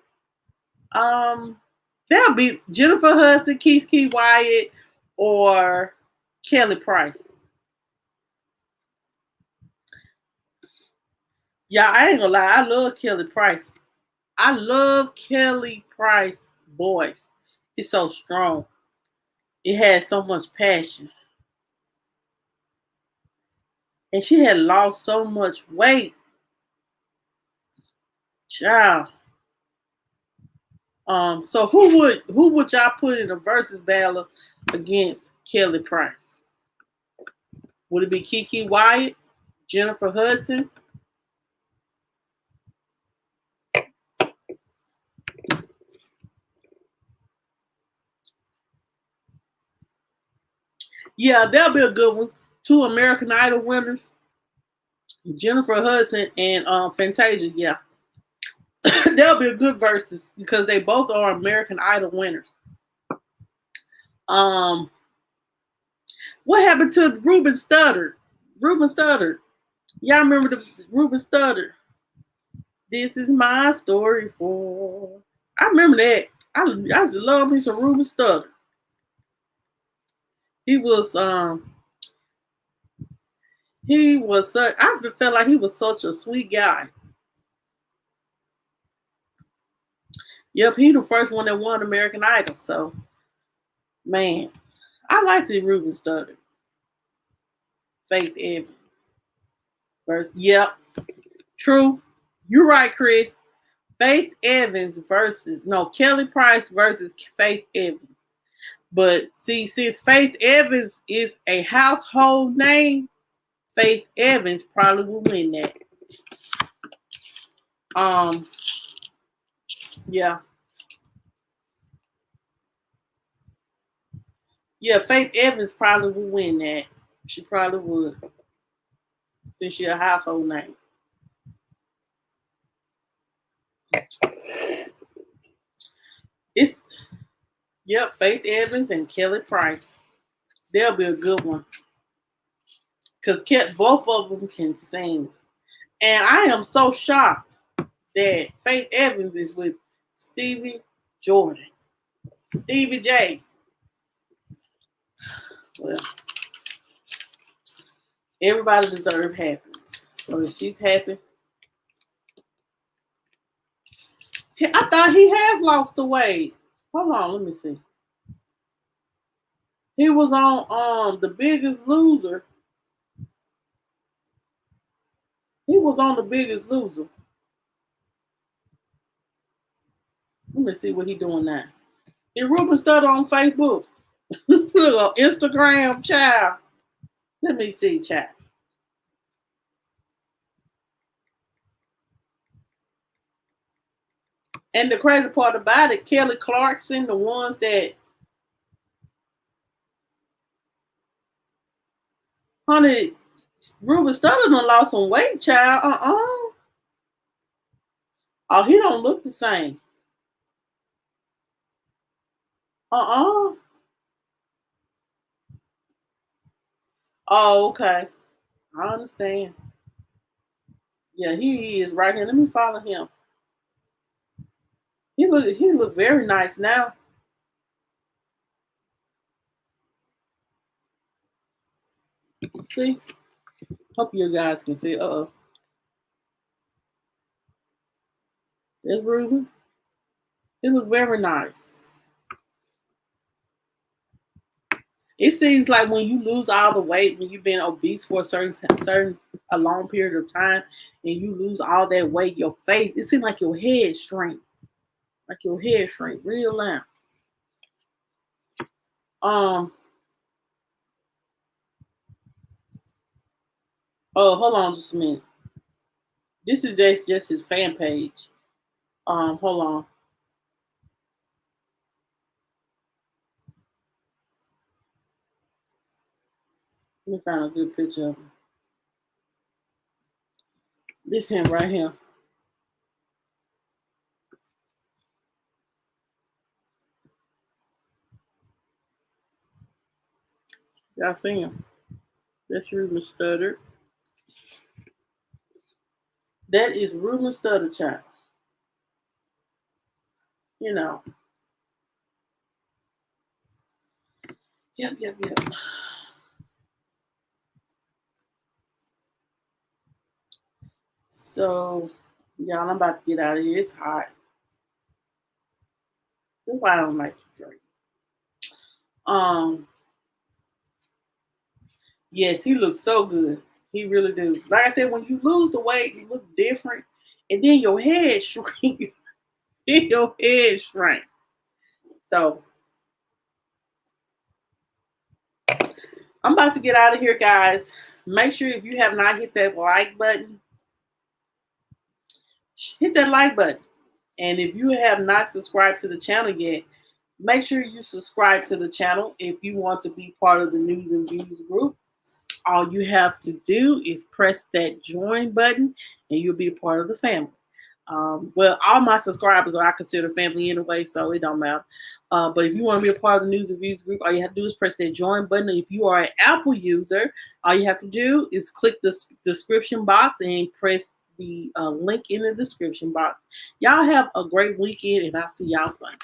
That'll be Jennifer Hudson, Kiki Wyatt, or Kelly Price. Yeah, I ain't gonna lie. I love Kelly Price. I love Kelly Price voice. It's so strong. It has so much passion. And she had lost so much weight. Child. So who would y'all put in a versus battle against Kelly Price? Would it be Kiki Wyatt, Jennifer Hudson? Yeah, that'll be a good one. Two American Idol winners, Jennifer Hudson and Fantasia. Yeah, that'll be a good versus because they both are American Idol winners. Um, what happened to Ruben Studdard? Ruben Studdard. Y'all remember the Ruben Studdard? This is my story for. I remember that. I just love me some Ruben Studdard. He was such. I felt like he was such a sweet guy. Yep, he the first one that won American Idol. So man, I like the Ruben Studdard. Faith Evans. Versus, yep, true. You're right, Chris. Faith Evans versus no Kelly Price versus Faith Evans. But see, since Faith Evans is a household name, Faith Evans probably will win that. Yeah. Yeah, Faith Evans probably would win that. She probably would. Since she's a household name. It's yep, Faith Evans and Kelly Price. They'll be a good one. Because both of them can sing. And I am so shocked that Faith Evans is with Stevie Jordan. Stevie J. Well, everybody deserves happiness. So if she's happy, I thought he had lost the weight. Hold on, let me see. He was on The Biggest Loser. He was on The Biggest Loser. Let me see what he doing now. Is Ruben Studdard on Facebook? Look, Instagram, child. Let me see, child. And the crazy part about it, Kelly Clarkson, the ones that, honey, Ruben Studdard done lost some weight, child. Oh, he don't look the same. Oh, okay. I understand. Yeah, he is right here. Let me follow him. He look very nice now. See? Hope you guys can see. There's Ruben. He look very nice. It seems like when you lose all the weight, when you've been obese for a long period of time, and you lose all that weight, your face, it seems like your head shrink. Like your head shrink real loud. Oh, hold on just a minute. This is just his fan page. Hold on. Let me find a good picture of him. This him right here. Y'all see him? That's Ruben Studdard. That is Ruben Studdard, child. You know. Yep. So, y'all, I'm about to get out of here. It's hot. That's why I don't like to drink. Yes, he looks so good. He really do. Like I said, when you lose the weight, you look different, and then your head shrink. Your head shrink. So, I'm about to get out of here, guys. Make sure if you have not hit that like button, hit that like button. And if you have not subscribed to the channel yet, make sure you subscribe to the channel if you want to be part of the News and Views group. All you have to do is press that join button and you'll be a part of the family. Well, all my subscribers I consider family anyway, so it don't matter. But if you want to be a part of the News and Views group, all you have to do is press that join button. If you are an Apple user, all you have to do is click the description box and press the link in the description box. Y'all have a great weekend, and I'll see y'all Sunday.